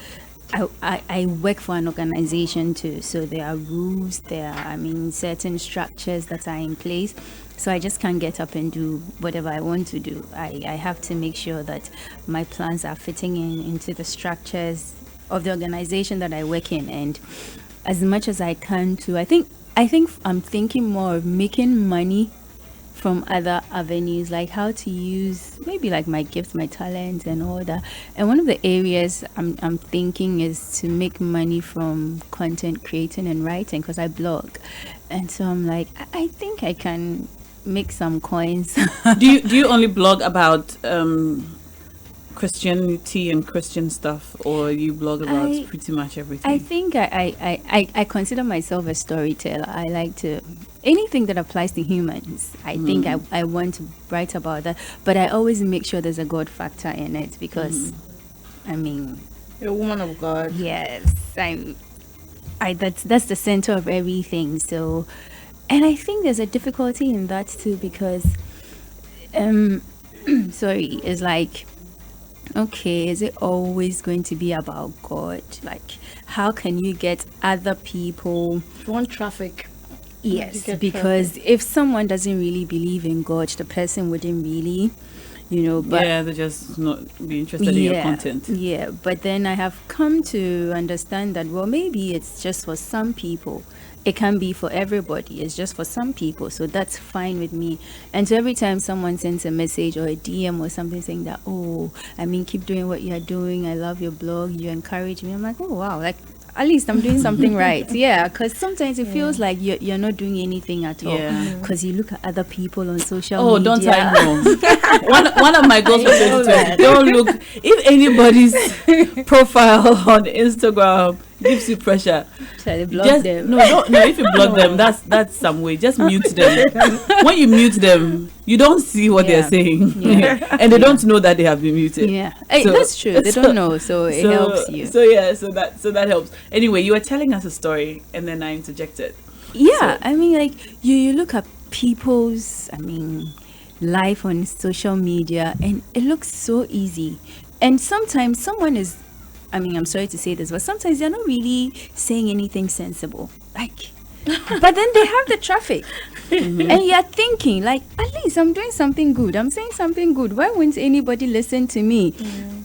Speaker 3: I work for an organization too. So there are rules, there are certain structures that are in place. So I just can't get up and do whatever I want to do. I have to make sure that my plans are fitting into the structures of the organization that I work in, and as much as I can too. I think I'm thinking more of making money from other avenues, like how to use maybe like my gifts, my talents and all that. And one of the areas I'm thinking is to make money from content creating and writing, because I blog. And so I'm like, I think I can make some coins.
Speaker 1: Do you only blog about Christianity and Christian stuff, or you blog about pretty much everything?
Speaker 3: I think I consider myself a storyteller. I like to anything that applies to humans. I think I want to write about that, but I always make sure there's a God factor in it because
Speaker 2: you're a woman of God.
Speaker 3: Yes, that's the center of everything. So, and I think there's a difficulty in that too because it's like, okay, is it always going to be about God? Like, how can you get other people?
Speaker 2: You want traffic.
Speaker 3: Yes, because if someone doesn't really believe in God, the person wouldn't really, but
Speaker 1: they're just not be interested in your content.
Speaker 3: Yeah, but then I have come to understand that, well, maybe it's just for some people. It can be for everybody. It's just for some people. So that's fine with me. And so every time someone sends a message or a DM or something saying that, keep doing what you're doing. I love your blog. You encourage me. I'm like, oh, wow. Like, at least I'm doing something right. Yeah, because sometimes it feels like you're not doing anything at all.
Speaker 1: Yeah.
Speaker 3: Because you look at other people on social
Speaker 1: Oh,
Speaker 3: media.
Speaker 1: don't I know? one of my goals for 2020. Don't look. If anybody's profile on Instagram gives you pressure,
Speaker 3: Try to block
Speaker 1: just
Speaker 3: them.
Speaker 1: no. If you block them, that's some way. Just mute them. When you mute them, you don't see what they're
Speaker 3: Yeah.
Speaker 1: saying,
Speaker 3: Yeah.
Speaker 1: and they don't know that they have been muted.
Speaker 3: Yeah, hey,
Speaker 1: So-
Speaker 3: that's true. They don't know, so it helps you.
Speaker 1: So that helps. Anyway, you were telling us a story, and then I interjected.
Speaker 3: Yeah, I mean, like you look at people's, life on social media, and it looks so easy. And sometimes someone is, I'm sorry to say this, but sometimes they're not really saying anything sensible. Like, but then they have the traffic, and you're thinking, like, at least I'm doing something good. I'm saying something good. Why won't anybody listen to me?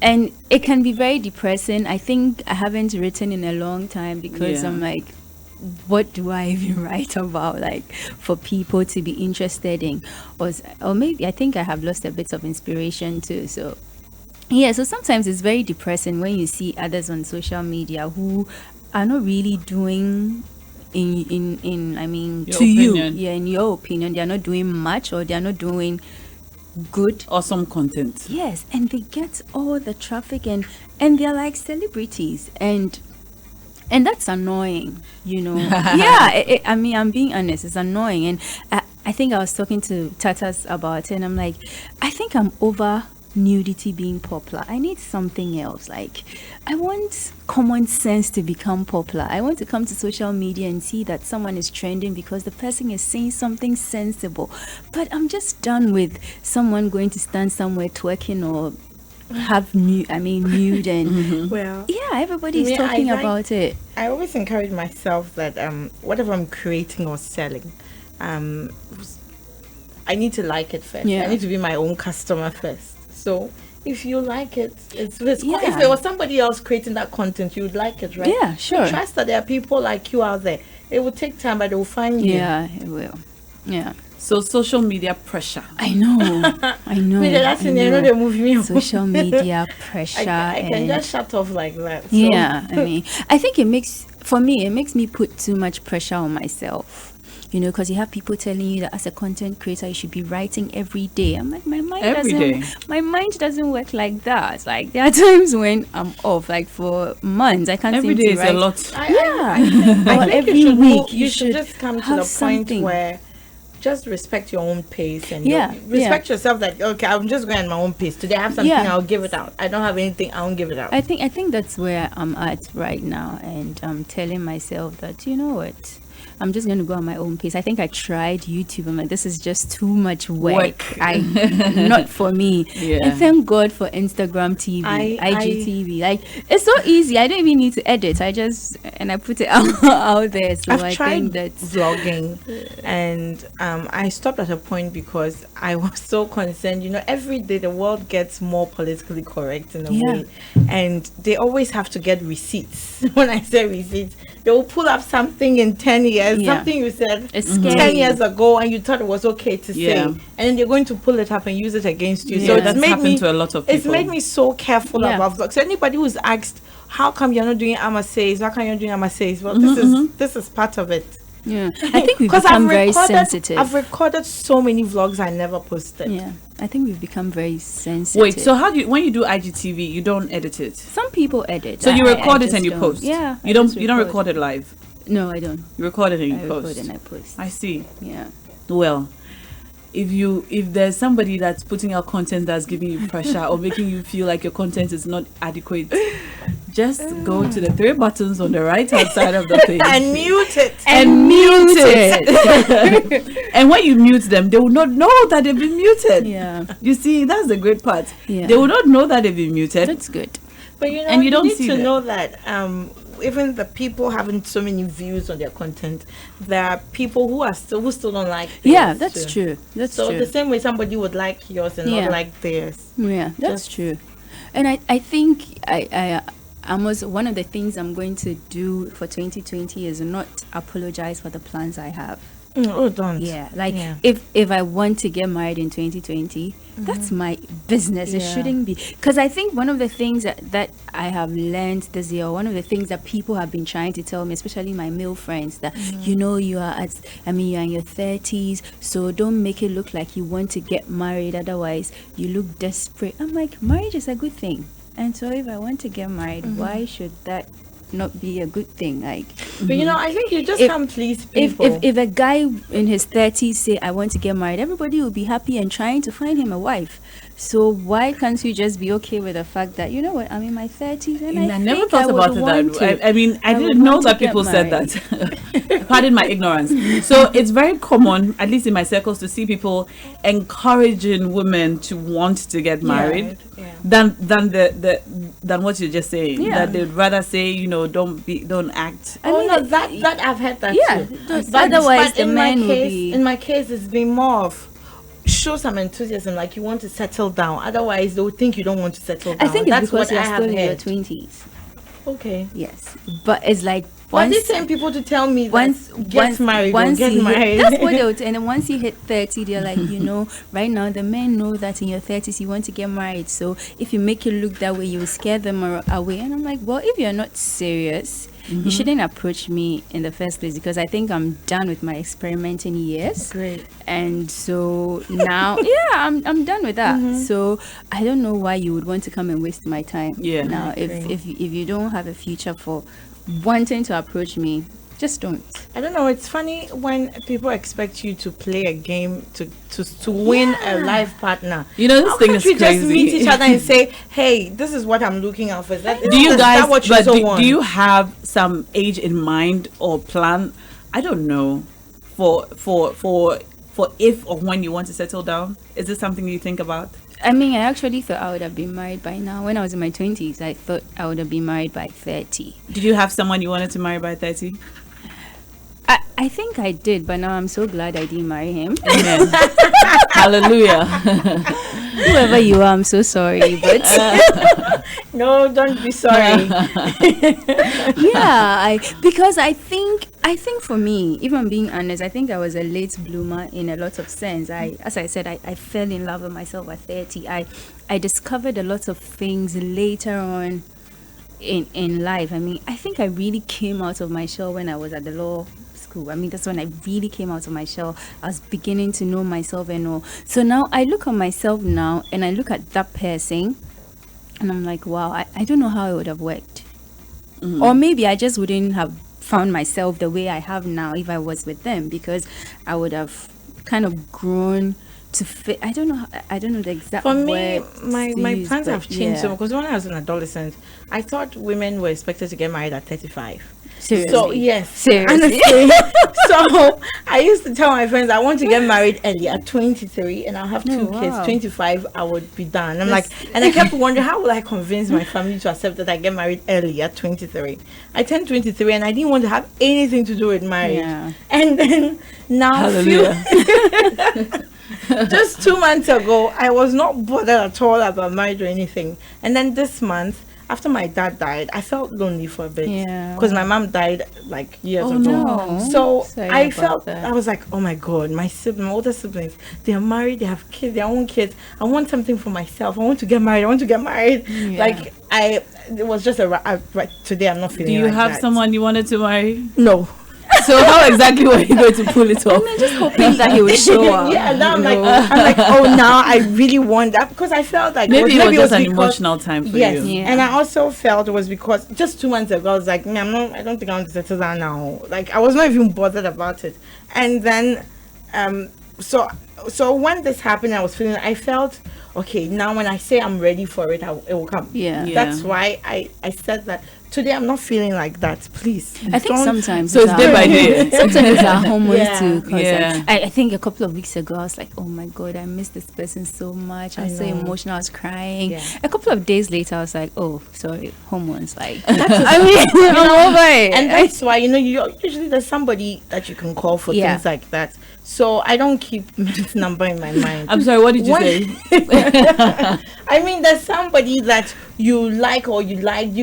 Speaker 3: And it can be very depressing. I think I haven't written in a long time because
Speaker 1: Yeah.
Speaker 3: I'm like, what do I even write about, like, for people to be interested in? Or maybe I think I have lost a bit of inspiration too. So yeah, so sometimes it's very depressing when you see others on social media who are not really doing in
Speaker 1: Your
Speaker 3: to you,
Speaker 1: opinion.
Speaker 3: yeah, in your opinion, they're not doing much, or they're not doing good.
Speaker 1: Awesome content.
Speaker 3: Yes, and they get all the traffic, and they're like celebrities, and that's annoying, Yeah, I'm being honest, it's annoying. And I think I was talking to Tatas about it, and I'm like, I think I'm over nudity being popular. I need something else. Like, I want common sense to become popular. I want to come to social media and see that someone is trending because the person is saying something sensible. But I'm just done with someone going to stand somewhere twerking or have nude and
Speaker 2: Well,
Speaker 3: yeah, everybody is
Speaker 2: Yeah,
Speaker 3: talking
Speaker 2: I like-
Speaker 3: about it.
Speaker 2: I always encourage myself that whatever I'm creating or selling, I need to like it first.
Speaker 3: Yeah.
Speaker 2: I need to be my own customer first. So if you like it, it's
Speaker 3: Yeah.
Speaker 2: if there was somebody else creating that content, you would like it, right?
Speaker 3: Yeah, sure.
Speaker 2: So trust that there are people like you out there. It will take time, but they will find you.
Speaker 3: Yeah, it will. Yeah,
Speaker 1: So social media pressure.
Speaker 3: I know.
Speaker 2: Me, that's in the they move me.
Speaker 3: Social media pressure.
Speaker 2: I can
Speaker 3: and
Speaker 2: just shut off like that. So.
Speaker 3: yeah, I think it makes me put too much pressure on myself. Because you have people telling you that as a content creator you should be writing every day. I'm like, my mind doesn't work like that. Like, there are times when I'm off, like for months. I can't
Speaker 1: Every
Speaker 3: seem
Speaker 1: day
Speaker 3: to
Speaker 1: is
Speaker 3: write.
Speaker 1: a lot.
Speaker 2: I think
Speaker 3: every
Speaker 2: you should
Speaker 3: week
Speaker 2: you should just come to
Speaker 3: have
Speaker 2: the
Speaker 3: something.
Speaker 2: point where just respect your own pace and
Speaker 3: Yeah,
Speaker 2: respect yourself. That okay, I'm just going at my own pace. Today I have something,
Speaker 3: Yeah.
Speaker 2: I'll give it out. I don't have anything, I won't give it out.
Speaker 3: I think that's where I'm at right now, and I'm telling myself that, you know what, I'm just going to go at my own pace. I think I tried YouTube. I'm like, this is just too much work. Not for me.
Speaker 1: Yeah.
Speaker 3: And thank God for Instagram TV, IGTV. Like, it's so easy. I don't even need to edit. I put it out there. So
Speaker 2: I've
Speaker 3: I
Speaker 2: tried
Speaker 3: think that's
Speaker 2: vlogging, and I stopped at a point because I was so concerned. Every day the world gets more politically correct in a way, and they always have to get receipts. When I say receipts, they will pull up something in 10 years, something you said
Speaker 3: It's
Speaker 2: 10
Speaker 3: scary.
Speaker 2: years ago, and you thought it was okay to say,
Speaker 1: Yeah.
Speaker 2: and then they're going to pull it up and use it against you.
Speaker 1: Yeah,
Speaker 2: So it's
Speaker 1: that's
Speaker 2: made
Speaker 1: happened
Speaker 2: me
Speaker 1: to a lot of people.
Speaker 2: It's made me so careful
Speaker 3: Yeah.
Speaker 2: about vlogs. So anybody who's asked, how come you're not doing Ama Says? How come you're not doing Ama Says? Well, this is part of it.
Speaker 3: yeah. I think we've
Speaker 2: 'Cause
Speaker 3: become very sensitive.
Speaker 2: I've recorded so many vlogs I never posted.
Speaker 3: Yeah, I think we've become very sensitive.
Speaker 1: Wait, so when you do IGTV, you don't edit it?
Speaker 3: some people edit.
Speaker 1: So you
Speaker 3: I
Speaker 1: record it
Speaker 3: just
Speaker 1: and you
Speaker 3: don't.
Speaker 1: post?
Speaker 3: Yeah,
Speaker 1: You don't record it live.
Speaker 3: No, I don't.
Speaker 1: You record it and you
Speaker 3: I
Speaker 1: post.
Speaker 3: record and I post.
Speaker 1: I see.
Speaker 3: Yeah.
Speaker 1: Well, if there's somebody that's putting out content that's giving you pressure or making you feel like your content is not adequate, just go to the three buttons on the right hand side of the page
Speaker 2: And mute it.
Speaker 1: and mute it. And when you mute them, they will not know that they've been muted.
Speaker 3: Yeah.
Speaker 1: You see, that's the great part.
Speaker 3: Yeah.
Speaker 1: They will not know that they've been muted.
Speaker 3: That's good.
Speaker 2: But
Speaker 1: And you don't
Speaker 2: need
Speaker 1: see
Speaker 2: to
Speaker 1: that.
Speaker 2: know that even the people having so many views on their content, there are people who still don't like theirs
Speaker 3: Yeah, that's
Speaker 2: too.
Speaker 3: true. That's
Speaker 2: So
Speaker 3: true.
Speaker 2: the same way somebody would like yours and
Speaker 3: Yeah.
Speaker 2: not like theirs.
Speaker 3: Yeah, that's
Speaker 2: Just-
Speaker 3: true. And I think I almost one of the things I'm going to do for 2020 is not apologize for the plans I have.
Speaker 2: Oh, don't.
Speaker 3: Yeah, like
Speaker 2: Yeah.
Speaker 3: if I want to get married in 2020, that's my business. It
Speaker 2: Yeah.
Speaker 3: shouldn't be, because I think one of the things that I have learned this year, one of the things that people have been trying to tell me, especially my male friends, that you are you're in your 30s, so don't make it look like you want to get married, otherwise you look desperate. I'm like, marriage is a good thing, and so if I want to get married, why should that not be a good thing? Like,
Speaker 2: But I think you just
Speaker 3: If-
Speaker 2: can't please
Speaker 3: if
Speaker 2: people.
Speaker 3: if a guy in his 30s say I want to get married, everybody will be happy and trying to find him a wife. So why can't you just be okay with the fact that, you know what, I'm in my 30s and
Speaker 1: I never
Speaker 3: think
Speaker 1: thought
Speaker 3: I
Speaker 1: about
Speaker 3: would
Speaker 1: it
Speaker 3: want
Speaker 1: that way.
Speaker 3: to.
Speaker 1: I mean, I
Speaker 3: I would
Speaker 1: didn't know
Speaker 3: want to
Speaker 1: that
Speaker 3: get
Speaker 1: people said
Speaker 3: married.
Speaker 1: that. Pardon my ignorance. So it's very common, at least in my circles, to see people encouraging women to want to get married
Speaker 2: Yeah.
Speaker 1: than what you're just saying.
Speaker 3: Yeah.
Speaker 1: That they'd rather say, don't act.
Speaker 3: I mean,
Speaker 2: that I've heard that
Speaker 3: yeah,
Speaker 2: too.
Speaker 3: otherwise the
Speaker 2: in
Speaker 3: man
Speaker 2: my
Speaker 3: will
Speaker 2: case,
Speaker 3: be.
Speaker 2: in my case, it's been more of show some enthusiasm, like you want to settle down. Otherwise, they would think you don't want to settle down.
Speaker 3: I think it's
Speaker 2: That's
Speaker 3: because
Speaker 2: what
Speaker 3: you're
Speaker 2: I have
Speaker 3: still in your
Speaker 2: heard.
Speaker 3: 20s.
Speaker 2: Okay.
Speaker 3: Yes, but it's like
Speaker 2: Why are
Speaker 3: once
Speaker 2: they same people to tell me
Speaker 3: once
Speaker 2: that get married or
Speaker 3: once
Speaker 2: get
Speaker 3: you
Speaker 2: married?
Speaker 3: hit, that's what they'll and then once you hit 30, they're like, right now the men know that in your 30s you want to get married, so if you make it look that way, you will scare them away. And I'm like, well, if you're not serious, you shouldn't approach me in the first place, because I think I'm done with my experimenting years.
Speaker 2: Great.
Speaker 3: And so now, yeah, I'm done with that. So I don't know why you would want to come and waste my time.
Speaker 1: Yeah.
Speaker 3: Now, if you don't have a future for wanting to approach me, just don't.
Speaker 2: I don't know. It's funny when people expect you to play a game to win a life partner.
Speaker 1: This
Speaker 2: How
Speaker 1: thing
Speaker 2: can't
Speaker 1: is
Speaker 2: we
Speaker 1: crazy.
Speaker 2: just meet each other and say, "Hey, this is what I'm looking out for"? Is that,
Speaker 1: Do you
Speaker 2: is
Speaker 1: guys?
Speaker 2: that what you
Speaker 1: But
Speaker 2: so want?
Speaker 1: do you have some age in mind or plan? I don't know. For if or when you want to settle down, is this something you think about?
Speaker 3: I mean, I actually thought I would have been married by now. When I was in my 20s, I thought I would have been married by 30.
Speaker 1: Did you have someone you wanted to marry by 30?
Speaker 3: I think I did, but now I'm so glad I didn't marry him.
Speaker 1: Amen. Hallelujah.
Speaker 3: Whoever you are, I'm so sorry, but
Speaker 2: No, don't be sorry.
Speaker 3: yeah, because I think for me, if I'm being honest, I think I was a late bloomer in a lot of sense. As I said, I fell in love with myself at 30. I discovered a lot of things later on in life. I mean, I think I really came out of my shell when I was at the law school. I mean, that's when I really came out of my shell. I was beginning to know myself and all. So now I look at myself now and I look at that person and I'm like, wow, I don't know how it would have worked. Or maybe I just wouldn't have found myself the way I have now if I was with them, because I would have kind of grown to fit. I don't know the exact
Speaker 2: For me,
Speaker 3: words
Speaker 2: my
Speaker 3: to use,
Speaker 2: plans
Speaker 3: but
Speaker 2: have changed so
Speaker 3: yeah.
Speaker 2: because when I was an adolescent, I thought women were expected to get married at 35.
Speaker 3: Seriously.
Speaker 2: So yes,
Speaker 3: Seriously.
Speaker 2: honestly. So I used to tell my friends I want to get married early at 23, and I'll have two
Speaker 3: Oh,
Speaker 2: kids.
Speaker 3: wow.
Speaker 2: 25, I would be done. I'm like, and I kept wondering how will I convince my family to accept that I get married early at 23. I turned 23, and I didn't want to have anything to do with marriage.
Speaker 3: Yeah.
Speaker 2: And then now,
Speaker 1: Hallelujah.
Speaker 2: just 2 months ago, I was not bothered at all about marriage or anything. And then this month, after my dad died, I felt lonely for a bit.
Speaker 3: Yeah.
Speaker 2: Because my mom died like years
Speaker 3: Oh,
Speaker 2: ago.
Speaker 3: no.
Speaker 2: So
Speaker 3: Sorry
Speaker 2: I
Speaker 3: about
Speaker 2: felt,
Speaker 3: that.
Speaker 2: I was like, oh my God, my older siblings, they are married, they have kids, their own kids. I want something for myself. I want to get married.
Speaker 3: Yeah.
Speaker 2: Like, it was just today I'm not feeling
Speaker 1: Do you
Speaker 2: like
Speaker 1: have
Speaker 2: that.
Speaker 1: someone you wanted to marry?
Speaker 2: No.
Speaker 1: So how exactly were you going to pull it off?
Speaker 3: I'm just hoping that he will show up.
Speaker 2: Yeah, now I'm like, oh, now I really want that, because I felt like
Speaker 1: Maybe it was just an
Speaker 2: because-
Speaker 1: emotional time for
Speaker 2: Yes,
Speaker 1: you.
Speaker 3: Yeah.
Speaker 2: and I also felt it was because just 2 months ago I was like, I don't think I want to settle down now. Like, I was not even bothered about it. And then, so when this happened, I felt okay. Now when I say I'm ready for it, it will come.
Speaker 3: Yeah.
Speaker 1: Yeah.
Speaker 2: That's why I said that today I'm not feeling like that. Please,
Speaker 3: I think
Speaker 2: don't-
Speaker 3: sometimes
Speaker 1: So it's day by day.
Speaker 3: Sometimes it's our hormones
Speaker 2: Yeah.
Speaker 3: too. 'Cause
Speaker 1: Yeah.
Speaker 3: I think a couple of weeks ago I was like, oh my God, I miss this person so much. I was so
Speaker 2: know.
Speaker 3: emotional. I was crying.
Speaker 2: Yeah.
Speaker 3: A couple of days later, I was like, oh, sorry, hormones. Like, I mean, I'm over it.
Speaker 2: And that's why usually there's somebody that you can call for
Speaker 3: Yeah.
Speaker 2: things like that. So I don't keep this number in my mind.
Speaker 1: I'm sorry, what did you
Speaker 2: What-
Speaker 1: say?
Speaker 2: I mean, there's somebody that you like or you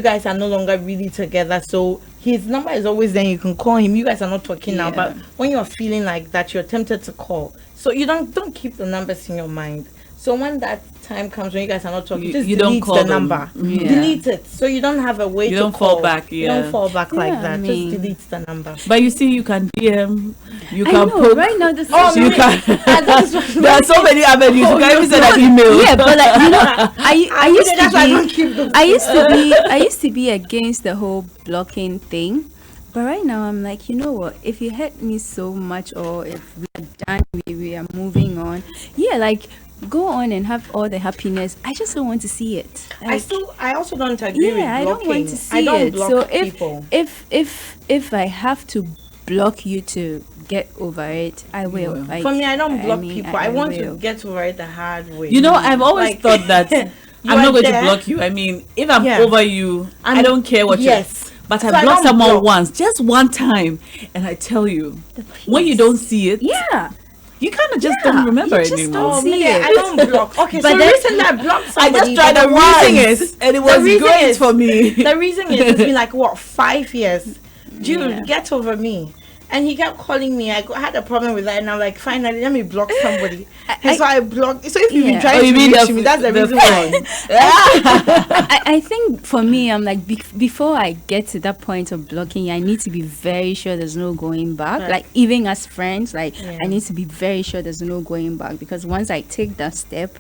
Speaker 2: guys are no longer really together, so his number is always there. You can call him. You guys are not talking now,
Speaker 1: Yeah.
Speaker 2: but when you're feeling like that, you're tempted to call. So you don't keep the numbers in your mind. So when that time comes when you guys are not talking, just
Speaker 1: you don't
Speaker 2: delete
Speaker 1: call
Speaker 2: the
Speaker 1: them.
Speaker 2: number.
Speaker 1: Yeah.
Speaker 2: Delete it, so you don't have a way
Speaker 1: You
Speaker 2: to
Speaker 1: don't
Speaker 2: call.
Speaker 1: fall back,
Speaker 2: You
Speaker 1: yeah.
Speaker 2: don't fall back like
Speaker 3: Yeah,
Speaker 2: that.
Speaker 3: I mean-
Speaker 2: Just delete the number.
Speaker 1: But you see, you can DM, you
Speaker 3: I
Speaker 1: can
Speaker 3: know,
Speaker 1: poke.
Speaker 3: right now this
Speaker 2: Oh,
Speaker 3: is
Speaker 1: you
Speaker 2: no,
Speaker 1: can.
Speaker 2: that is what-
Speaker 1: There are so many avenues. You can even send an email.
Speaker 3: yeah, but like I used
Speaker 2: that's why I don't
Speaker 3: to
Speaker 2: keep
Speaker 3: be
Speaker 2: those.
Speaker 3: I used to be against the whole blocking thing, but right now I'm like, you know what? If you hurt me so much, or if we're done, we are moving on. Yeah, like go on and have all the happiness. I just don't want to see it. Like,
Speaker 2: I also don't agree with
Speaker 3: yeah, I
Speaker 2: blocking.
Speaker 3: don't want to see
Speaker 2: I don't
Speaker 3: it.
Speaker 2: block
Speaker 3: So
Speaker 2: people.
Speaker 3: if I have to block you to get over it, I will.
Speaker 1: will.
Speaker 3: Like,
Speaker 2: For me, I don't block
Speaker 3: mean,
Speaker 2: people. I want
Speaker 3: will.
Speaker 2: to get over it the hard way.
Speaker 1: You know, I've always
Speaker 2: Like,
Speaker 1: thought that
Speaker 2: you
Speaker 1: I'm
Speaker 2: are
Speaker 1: not going to
Speaker 2: there.
Speaker 1: block you. I mean, if I'm
Speaker 2: Yeah.
Speaker 1: over you, I
Speaker 2: I'm-
Speaker 1: don't care what
Speaker 2: yes.
Speaker 1: you. But
Speaker 2: So
Speaker 1: I
Speaker 2: I
Speaker 1: blocked
Speaker 2: don't
Speaker 1: someone
Speaker 2: block.
Speaker 1: once, just one time, and I tell you, when you don't see it,
Speaker 3: Yeah.
Speaker 1: you kind of just
Speaker 3: Yeah,
Speaker 1: don't remember
Speaker 3: you
Speaker 1: it
Speaker 3: just
Speaker 1: anymore.
Speaker 3: don't
Speaker 2: Oh,
Speaker 3: see
Speaker 2: me,
Speaker 3: it.
Speaker 2: I don't block. Okay,
Speaker 3: But
Speaker 2: so
Speaker 3: then-
Speaker 2: recently I blocked
Speaker 1: I
Speaker 2: somebody.
Speaker 1: just tried
Speaker 2: but
Speaker 1: the reason is, and it was
Speaker 2: reason
Speaker 1: great
Speaker 2: is-
Speaker 1: for me.
Speaker 2: The reason is it's been like what 5 years. Dude,
Speaker 3: Yeah.
Speaker 2: get over me. And he kept calling me. I had a problem with that, and I'm like, finally, let me block somebody. And so I blocked. So if you've been
Speaker 3: Yeah.
Speaker 2: trying
Speaker 1: Oh,
Speaker 2: to
Speaker 1: you mean
Speaker 2: reach
Speaker 1: the-
Speaker 2: me, that's the
Speaker 1: the
Speaker 2: reason
Speaker 1: phone.
Speaker 2: why.
Speaker 3: I think for me, I'm like, before I get to that point of blocking, I need to be very sure there's no going back.
Speaker 2: Right.
Speaker 3: Like, even as friends, like,
Speaker 2: Yeah.
Speaker 3: I need to be very sure there's no going back, because once I take that step,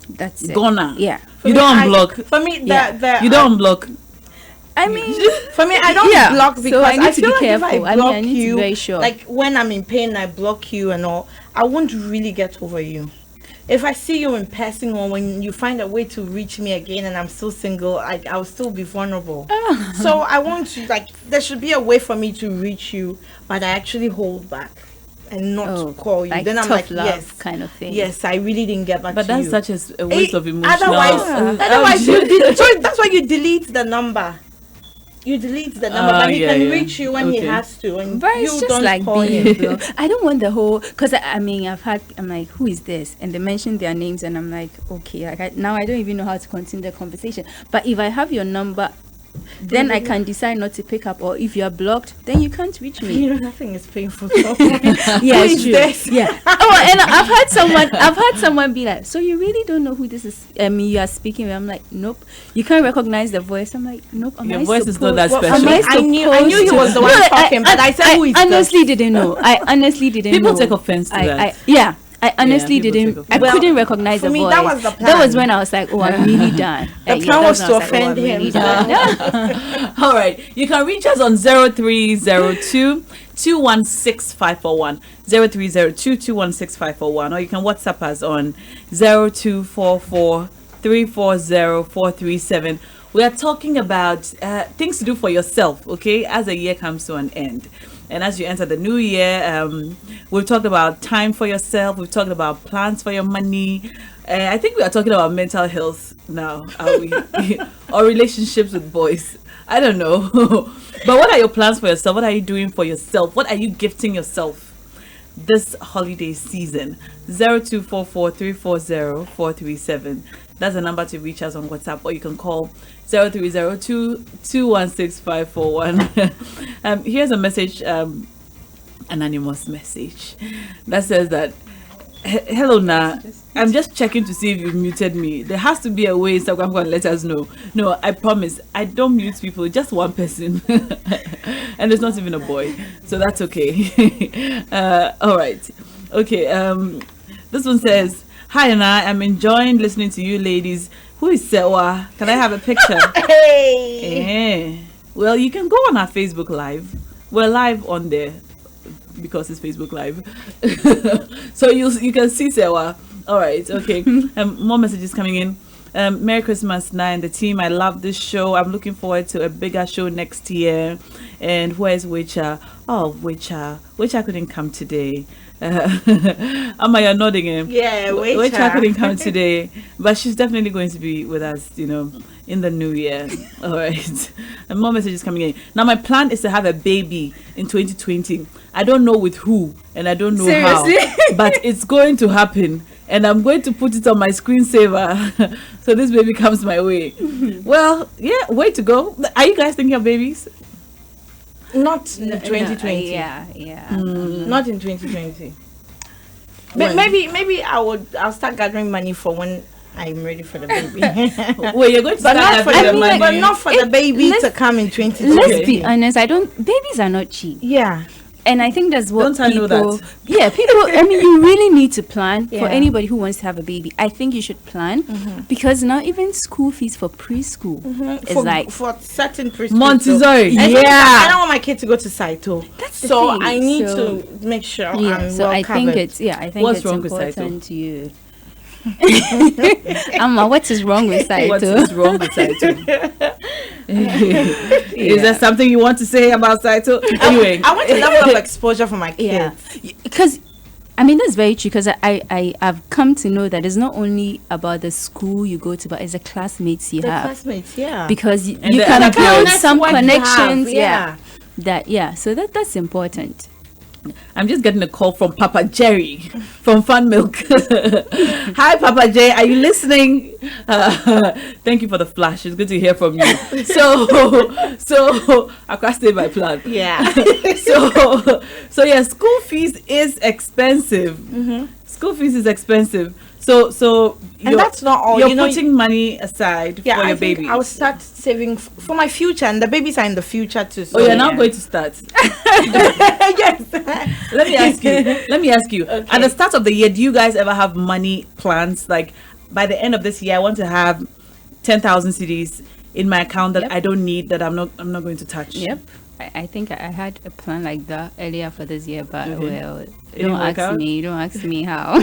Speaker 3: that's it.
Speaker 1: Gonna.
Speaker 3: Yeah.
Speaker 2: For
Speaker 1: You
Speaker 2: me,
Speaker 1: don't
Speaker 2: I-
Speaker 1: block.
Speaker 2: For me,
Speaker 3: Yeah.
Speaker 1: You don't block.
Speaker 3: I mean,
Speaker 2: For me, I don't
Speaker 3: Yeah.
Speaker 2: block
Speaker 3: So
Speaker 2: because
Speaker 3: I need to
Speaker 2: feel
Speaker 3: be
Speaker 2: like
Speaker 3: careful.
Speaker 2: if I
Speaker 3: I mean, I
Speaker 2: block
Speaker 3: need to be
Speaker 2: you,
Speaker 3: very sure.
Speaker 2: like when I'm in pain, I block you and all. I won't really get over you. If I see you in passing or when you find a way to reach me again and I'm still single, I'll still be vulnerable. So I want to, like, there should be a way for me to reach you, but I actually hold back and not call you.
Speaker 3: like
Speaker 2: Then I'm
Speaker 3: tough
Speaker 2: like,
Speaker 3: love
Speaker 2: yes,
Speaker 3: kind of thing.
Speaker 2: yes, I really didn't get back
Speaker 1: But
Speaker 2: to
Speaker 1: that's
Speaker 2: you.
Speaker 1: such a waste of emotional.
Speaker 2: Otherwise, so that's why you delete the number. You delete the number, but he
Speaker 1: yeah,
Speaker 2: can
Speaker 1: yeah.
Speaker 2: reach you when he
Speaker 1: Okay.
Speaker 2: has to, and
Speaker 3: But
Speaker 2: you
Speaker 3: it's just
Speaker 2: don't
Speaker 3: like
Speaker 2: call
Speaker 3: being
Speaker 2: him.
Speaker 3: blocked. I don't want the whole, because I mean, I'm like, who is this? And they mention their names, and I'm like, okay, like now I don't even know how to continue the conversation. But if I have your number, then I can decide not to pick up, or if you're blocked, then you can't reach me.
Speaker 2: You know, nothing is painful. So
Speaker 3: Yeah,
Speaker 2: who
Speaker 3: it's
Speaker 2: is
Speaker 3: true.
Speaker 2: this?
Speaker 3: Yeah. Oh, and I've had someone be like, so you really don't know who this is? I mean, you are speaking with. I'm like, nope. You can't recognize the voice. I'm like, nope. Am
Speaker 1: Your
Speaker 3: I
Speaker 1: voice is not that
Speaker 3: supposed-
Speaker 1: special.
Speaker 3: am
Speaker 2: I knew he
Speaker 3: supposed
Speaker 2: was
Speaker 3: to-
Speaker 2: the one
Speaker 3: No,
Speaker 2: talking, but I said, who is this?
Speaker 3: honestly didn't know. I honestly didn't know.
Speaker 1: People take offense to that.
Speaker 3: Yeah. I honestly
Speaker 1: people take
Speaker 3: didn't. I
Speaker 1: offense.
Speaker 2: Well,
Speaker 3: couldn't recognize
Speaker 2: for
Speaker 3: the
Speaker 2: me,
Speaker 3: voice.
Speaker 2: that was the
Speaker 3: That was
Speaker 2: plan.
Speaker 3: when I was like, oh, I'm really done.
Speaker 2: The plan was to offend him.
Speaker 1: All right. You can reach us on 0302 216 541. 0302 216 541. Or you can WhatsApp us on 0244 340 437. We are talking about things to do for yourself, okay, as the year comes to an end. And as you enter the new year, we've talked about time for yourself. We've talked about plans for your money. I think we are talking about mental health now, are we? Or relationships with boys. I don't know. But what are your plans for yourself? What are you doing for yourself? What are you gifting yourself this holiday season? 0244 340 437. That's the number to reach us on WhatsApp, or you can call 0302 216 541. Here's a message, anonymous message that says that, hello Naa, I'm just checking to see if you've muted me. There has to be a way Instagram can let us know. No, I promise, I don't mute people, just one person. And it's not even a boy, so that's okay. All right. Okay, this one says, hi Naa, I'm enjoying listening to you ladies. Who is Sewa? Can I have a picture?
Speaker 2: Hey.
Speaker 1: Well, you can go on our Facebook Live. We're live on there because it's Facebook Live. So you can see Sewa. All right, okay. More messages coming in. Merry Christmas, Naa and the team. I love this show. I'm looking forward to a bigger show next year. And where's Wicha? Oh, Wicha couldn't come today. Amma, you're nodding him.
Speaker 2: Yeah,
Speaker 1: Wicha couldn't come today, but she's definitely going to be with us, in the new year. All right. And more messages coming in. Now, my plan is to have a baby in 2020. I don't know with who, and I don't know
Speaker 3: Seriously?
Speaker 1: how, but it's going to happen. And I'm going to put it on my screensaver so this baby comes my way. Well, yeah, way to go. Are you guys thinking of babies?
Speaker 2: Not in 2020.
Speaker 3: Yeah.
Speaker 2: Not in 2020. Maybe I'll start gathering money for when I'm ready for the baby.
Speaker 1: Well, you're going to start gathering the money.
Speaker 2: But not for the baby to come in 2020.
Speaker 3: Let's be honest. Babies are not cheap.
Speaker 2: Yeah.
Speaker 3: And I think that's what
Speaker 1: Don't I know
Speaker 3: people.
Speaker 1: that?
Speaker 3: Yeah, people. I mean, you really need to plan for
Speaker 2: Yeah.
Speaker 3: anybody who wants to have a baby. I think you should plan because now even school fees for preschool is
Speaker 2: for certain preschool.
Speaker 1: Montessori.
Speaker 2: I
Speaker 1: Yeah.
Speaker 2: don't want my kid to go to Saito.
Speaker 3: That's the
Speaker 2: So
Speaker 3: thing.
Speaker 2: I need
Speaker 3: So-
Speaker 2: to make sure
Speaker 3: Yeah,
Speaker 2: I'm
Speaker 3: so
Speaker 2: well
Speaker 3: I think
Speaker 2: covered.
Speaker 1: What's
Speaker 3: it's
Speaker 1: wrong with Saito?
Speaker 3: important to you. Amma, what is wrong with Saito?
Speaker 1: What is wrong with Saito? Is there something you want to say about Saito? Anyway,
Speaker 2: I want a level of exposure for my kids.
Speaker 3: Yeah, because I mean that's very true. Because I've come to know that it's not only about the school you go to, but it's the classmates you
Speaker 2: The
Speaker 3: have.
Speaker 2: classmates, yeah.
Speaker 3: Because you
Speaker 1: And the
Speaker 3: can
Speaker 1: other
Speaker 3: build
Speaker 1: kids.
Speaker 3: some
Speaker 2: What you have,
Speaker 3: connections.
Speaker 2: yeah.
Speaker 3: So that's important.
Speaker 1: I'm just getting a call from Papa Jerry from Fun Milk. Hi, Papa J. Are you listening? Thank you for the flash. It's good to hear from you. So I can't stay by plan.
Speaker 2: Yeah.
Speaker 1: So yeah, school fees is expensive. School fees is expensive. So
Speaker 2: And that's not all.
Speaker 1: You're
Speaker 2: You know,
Speaker 1: putting money aside
Speaker 2: Yeah,
Speaker 1: for
Speaker 2: I
Speaker 1: your
Speaker 2: think
Speaker 1: baby.
Speaker 2: I'll start saving for my future, and the babies are in the future too. So
Speaker 1: Oh, you're now going to start.
Speaker 2: yes.
Speaker 1: Let me ask you. At the start of the year, do you guys ever have money plans? Like, by the end of this year, I want to have 10,000 CDs in my account that
Speaker 3: Yep.
Speaker 1: I don't need, that I'm not going to touch.
Speaker 3: Yep. I think I had a plan like that earlier for this year, but
Speaker 1: Okay. didn't
Speaker 3: don't
Speaker 1: work out?
Speaker 3: ask me how.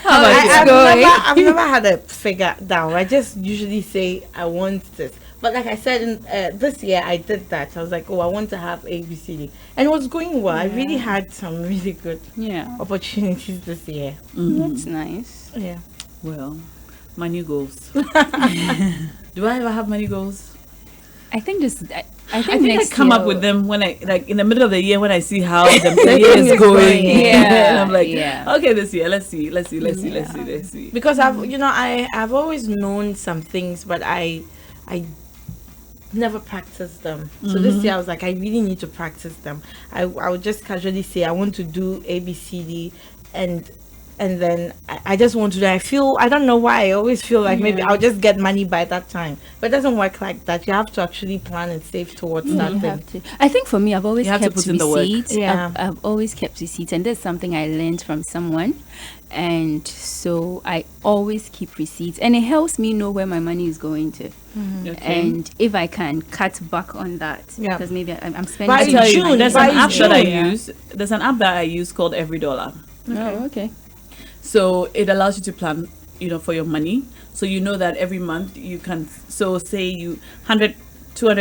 Speaker 2: I've never had a figure down. I just usually say I want this. But like I said, this year I did that. I was like, I want to have ABCD, and it was going well. I really had some really good
Speaker 3: Yeah,
Speaker 2: opportunities this year.
Speaker 3: that's nice.
Speaker 2: Yeah.
Speaker 1: Well, my new goals. Do I ever have money goals?
Speaker 3: I think I
Speaker 1: I think I
Speaker 3: next
Speaker 1: come
Speaker 3: year
Speaker 1: up with
Speaker 3: will-
Speaker 1: them when I, like, in the middle of the year, when I see how the year is going.
Speaker 3: Yeah,
Speaker 1: And I'm like,
Speaker 3: yeah.
Speaker 1: okay, this year, let's see.
Speaker 2: Because I've always known some things, but I never practiced them. So this year I was like, I really need to practice them. I would just casually say I want to do ABCD, and then I just want to do. I don't know why, I always feel like maybe I'll just get money by that time, but it doesn't work like that. You have to actually plan and save towards that
Speaker 3: You
Speaker 2: thing.
Speaker 3: have to. I think for me, I've always
Speaker 1: You have to
Speaker 3: kept
Speaker 1: put in the work.
Speaker 3: receipts.
Speaker 2: Yeah.
Speaker 3: I've always kept receipts, and that's something I learned from someone. And so I always keep receipts, and it helps me know where my money is going to.
Speaker 1: Okay.
Speaker 3: And if I can cut back on that,
Speaker 2: Yeah.
Speaker 3: because maybe I'm spending.
Speaker 2: By
Speaker 1: I tell you,
Speaker 2: June,
Speaker 1: there's
Speaker 2: by
Speaker 1: an app that I
Speaker 2: June.
Speaker 1: use. There's an app that I use called Every Dollar.
Speaker 3: Oh, okay.
Speaker 1: So it allows you to plan, for your money. So you know that every month you can. So say you 200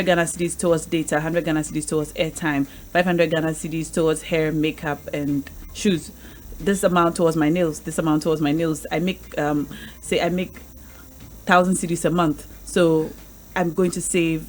Speaker 1: Ghana cedis towards data, 100 Ghana cedis towards airtime, 500 Ghana cedis towards hair, makeup, and shoes. This amount towards my nails. This amount towards my nails. I make 1,000 cedis a month. So I'm going to save.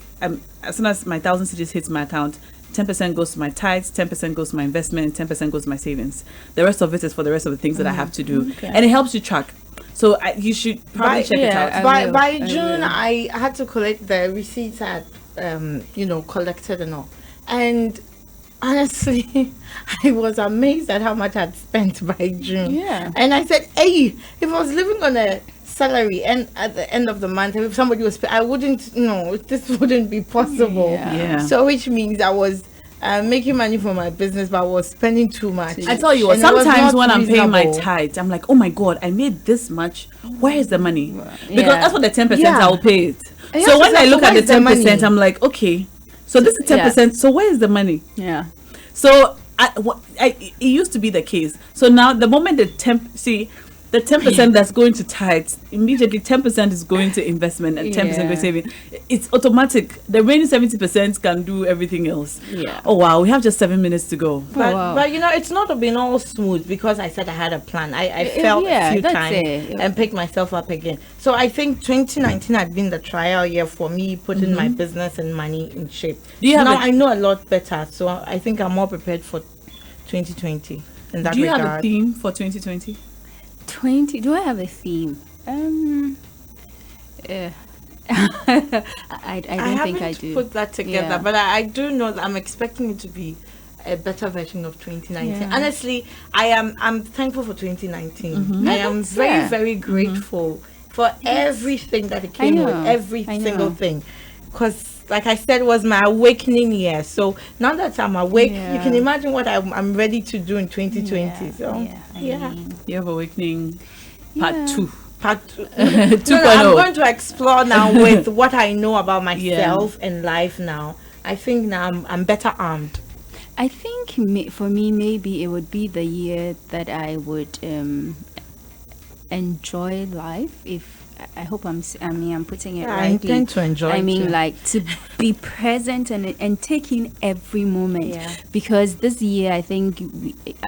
Speaker 1: As soon as my 1,000 cedis hits my account, 10% goes to my tithes, 10% goes to my investment, and 10% goes to my savings. The rest of it is for the rest of the things that I have to do, and it helps you track. So you should probably check it out.
Speaker 2: By June, I had to collect the receipts I had, collected and all. And honestly, I was amazed at how much I'd spent by June.
Speaker 3: Yeah.
Speaker 2: And I said, hey, if I was living on a salary and at the end of the month, if somebody was I wouldn't, this wouldn't be possible.
Speaker 1: Yeah.
Speaker 2: So which means I was making money for my business, but I was spending too much.
Speaker 1: I tell you what,
Speaker 2: And it was
Speaker 1: sometimes
Speaker 2: not
Speaker 1: when I'm paying my
Speaker 2: reasonable.
Speaker 1: tithes, I'm like, oh my God, I made this much. Where is the money? Because
Speaker 3: Yeah.
Speaker 1: that's what the 10%
Speaker 2: Yeah.
Speaker 1: I'll pay it.
Speaker 2: And you
Speaker 1: So
Speaker 2: have
Speaker 1: when
Speaker 2: to
Speaker 1: I
Speaker 2: say,
Speaker 1: look
Speaker 2: so
Speaker 1: at the
Speaker 2: where is the
Speaker 1: 10%,
Speaker 2: money?
Speaker 1: I'm like, okay, so this is 10%. So where is the money?
Speaker 3: Yeah.
Speaker 1: So it used to be the case. So now the moment the 10% that's going to tithes, immediately 10% is going to investment and 10% going to saving. It's automatic. The remaining 70% can do everything else.
Speaker 3: Yeah.
Speaker 1: Oh wow, we have just 7 minutes to go.
Speaker 2: But,
Speaker 3: wow.
Speaker 2: but it's not been all smooth because I said I had a plan. I fell a few
Speaker 3: that's
Speaker 2: times
Speaker 3: it.
Speaker 2: and picked myself up again. So I think 2019 had been the trial year for me putting my business and money in shape.
Speaker 1: Do you have
Speaker 2: now
Speaker 1: a-
Speaker 2: I know a lot better, so I think I'm more prepared for 2020 in that
Speaker 1: Do you
Speaker 2: regard.
Speaker 1: have a theme for 2020?
Speaker 3: 20. Do I have a theme? I don't think I do.
Speaker 2: Put that together,
Speaker 3: Yeah.
Speaker 2: but I do know that I'm expecting it to be a better version of 2019.
Speaker 3: Yeah.
Speaker 2: Honestly, I'm thankful for 2019.
Speaker 3: Mm-hmm.
Speaker 2: I am very,
Speaker 3: Yeah.
Speaker 2: very grateful for everything that it
Speaker 3: I
Speaker 2: came with,
Speaker 3: know.
Speaker 2: every
Speaker 3: I
Speaker 2: single
Speaker 3: know.
Speaker 2: thing. Because, like I said, it was my awakening year. So now that I'm awake, you
Speaker 3: Yeah.
Speaker 2: can imagine what I'm ready to do in 2020. So,
Speaker 3: I
Speaker 2: yeah.
Speaker 3: mean,
Speaker 1: You have Awakening Part
Speaker 3: Yeah.
Speaker 1: 2.
Speaker 2: Part two.
Speaker 1: 2.0.
Speaker 2: No, I'm going to explore now with what I know about myself and life now. I think now I'm better armed.
Speaker 3: I think for me, maybe it would be the year that I would enjoy life. If I hope I'm putting it
Speaker 2: Yeah, I
Speaker 3: rightly.
Speaker 2: intend to enjoy
Speaker 3: I
Speaker 2: it
Speaker 3: mean,
Speaker 2: too.
Speaker 3: like to be present and take in every moment.
Speaker 2: Yeah.
Speaker 3: Because this year, I think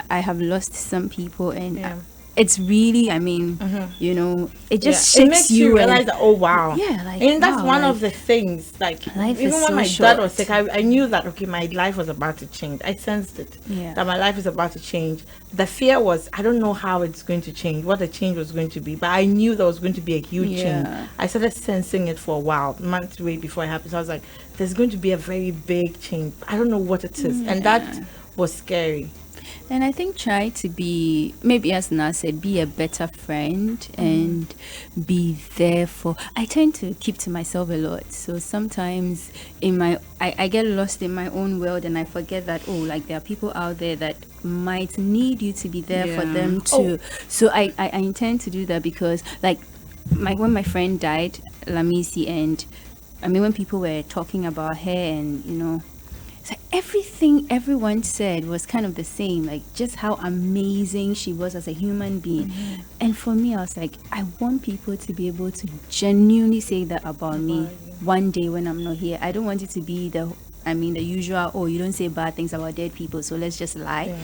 Speaker 3: I have lost some people, and
Speaker 2: Yeah.
Speaker 3: it's really, I mean, you know, it just
Speaker 2: it
Speaker 3: shakes
Speaker 2: makes you
Speaker 3: and-
Speaker 2: realize that, oh wow.
Speaker 3: Yeah, like,
Speaker 2: and that's
Speaker 3: wow,
Speaker 2: one
Speaker 3: like,
Speaker 2: of the things, like
Speaker 3: life
Speaker 2: even
Speaker 3: is
Speaker 2: when
Speaker 3: so
Speaker 2: my dad
Speaker 3: short.
Speaker 2: was sick, I knew that, okay, my life was about to change. I sensed it.
Speaker 3: Yeah.
Speaker 2: That my life is about to change. The fear was, I don't know how it's going to change, what the change was going to be, but I knew there was going to be a huge change.
Speaker 3: Yeah.
Speaker 2: I started sensing it for a while, months way before it happened. So I was like, there's going to be a very big change. I don't know what it is. And that was scary.
Speaker 3: And I think try to be, maybe as Naa said, be a better friend and be there for. I tend to keep to myself a lot. So sometimes I get lost in my own world and I forget that, oh, like there are people out there that might need you to be there for
Speaker 1: Yeah.
Speaker 3: them too. So I intend to do that because like when my friend died, Lamisi, and I mean when people were talking about her and, you know, so everything everyone said was kind of the same, like just how amazing she was as a human being. And for me, I was like, I want people to be able to genuinely say that about me one day when I'm not here. I don't want it to be the usual, oh, you don't say bad things about dead people, so let's just lie.
Speaker 2: Yeah.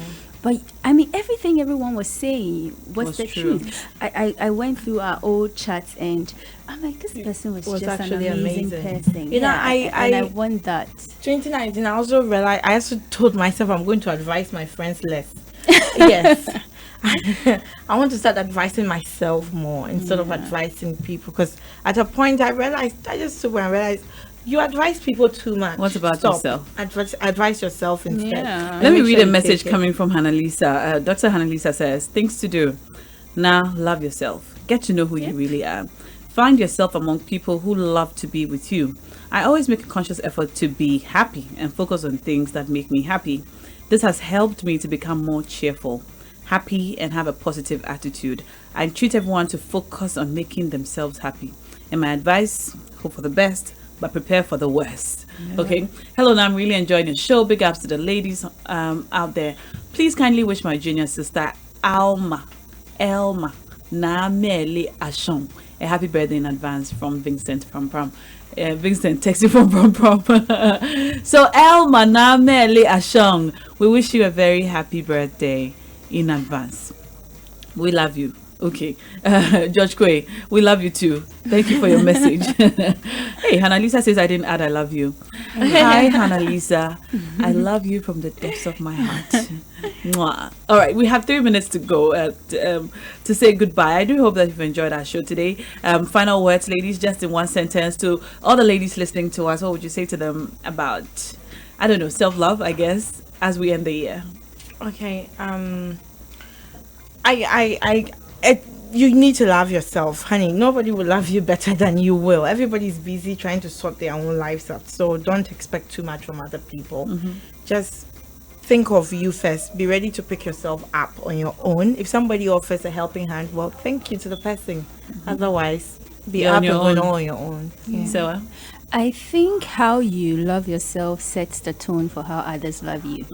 Speaker 3: But I mean, everything everyone was saying was the
Speaker 1: true.
Speaker 3: truth. I went through our old chats and I'm like, this person was just
Speaker 2: actually
Speaker 3: an amazing person.
Speaker 2: You know,
Speaker 3: I want that.
Speaker 2: 2019, I also realized, I also told myself I'm going to advise my friends less. Yes. I want to start advising myself more instead of advising people, because at a point I just stood and realized you advise people too much.
Speaker 1: What about
Speaker 2: Stop.
Speaker 1: yourself?
Speaker 2: Advise yourself instead.
Speaker 3: Yeah.
Speaker 1: Let me
Speaker 2: make
Speaker 1: read
Speaker 2: sure
Speaker 1: a
Speaker 2: you
Speaker 1: message
Speaker 2: take it.
Speaker 1: coming from Hannah Lisa. Dr. Hannah Lisa says, things to do. Now, love yourself. Get to know who you really are. Find yourself among people who love to be with you. I always make a conscious effort to be happy and focus on things that make me happy. This has helped me to become more cheerful, happy, and have a positive attitude. I treat everyone to focus on making themselves happy. And my advice, hope for the best, but prepare for the worst. Okay. Hello, now I'm really enjoying the show. Big ups to the ladies out there. Please kindly wish my junior sister Elma Naa Ashorkor a happy birthday in advance from Vincent from Pram. Vincent texting from Pram. So Elma Naa Ashorkor, we wish you a very happy birthday in advance. We love you. Okay. George Quay, we love you too. Thank you for your message. Hey, Hannah Lisa says I didn't add I love you. Hi, Hannah Lisa. I love you from the depths of my heart. Mwah. All right, we have 3 minutes to go to say goodbye. I do hope that you've enjoyed our show today. Final words, ladies, just in one sentence to all the ladies listening to us. What would you say to them about, I don't know, self-love, I guess, as we end the year?
Speaker 2: Okay. You need to love yourself, honey. Nobody will love you better than you will. Everybody's busy trying to sort their own lives out, so don't expect too much from other people. Just think of you first. Be ready to pick yourself up on your own. If somebody offers a helping hand, well, thank you to the person. Otherwise, be
Speaker 1: You're
Speaker 2: up
Speaker 1: on your
Speaker 2: and going
Speaker 1: own.
Speaker 2: on your own. Yeah.
Speaker 1: So,
Speaker 3: I think how you love yourself sets the tone for how others love you.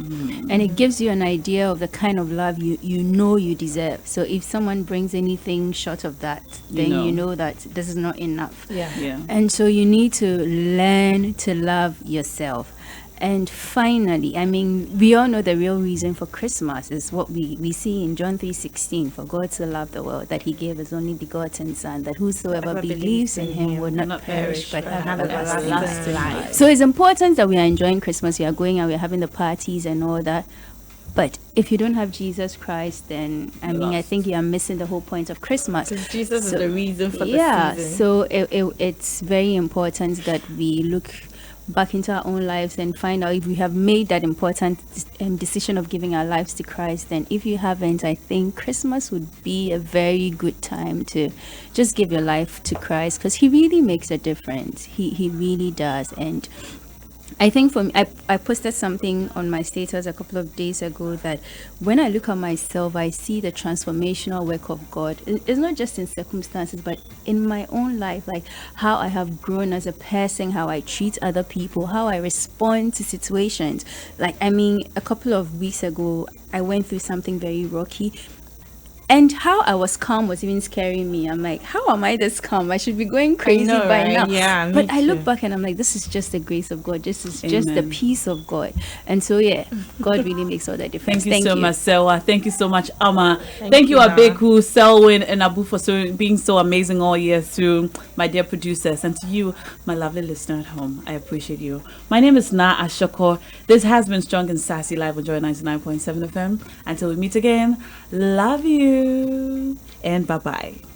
Speaker 3: And it gives you an idea of the kind of love you know you deserve. So if someone brings anything short of that, then you know that this is not enough.
Speaker 1: yeah.
Speaker 3: And so you need to learn to love yourself. And finally, I mean, we all know the real reason for Christmas is what we see in John 3:16. For God so loved the world that he gave his only begotten son, that whosoever
Speaker 2: Whoever
Speaker 3: believes in him would not perish but have everlasting life. So it's important that we are enjoying Christmas. We are going and we are having the parties and all that. But if you don't have Jesus Christ, then I mean, I think you are missing the whole point of Christmas.
Speaker 2: Because Jesus is the reason for the season.
Speaker 3: So it's very important that we look back into our own lives and find out if we have made that important decision of giving our lives to Christ. Then if you haven't, I think Christmas would be a very good time to just give your life to Christ, because he really makes a difference. He really does. And I think for me, I posted something on my status a couple of days ago that when I look at myself, I see the transformational work of God. It's not just in circumstances, but in my own life, like how I have grown as a person, how I treat other people, how I respond to situations. Like, I mean, a couple of weeks ago, I went through something very rocky. And how I was calm was even scaring me. I'm like, how am I this calm? I should be going crazy by now.
Speaker 2: Yeah,
Speaker 3: but I look back and I'm like, this is just the grace of God. This is just the peace of God. And so, yeah, God really makes all that difference.
Speaker 1: Thank you so much, Selwa. Thank you so much, Amma. Thank you, Abeku, Selwyn, and Abu for being so amazing all year through, my dear producers. And to you, my lovely listener at home, I appreciate you. My name is Naa Ashorkor. This has been Strong and Sassy Live on Joy 99.7 FM. Until we meet again, love you and bye-bye.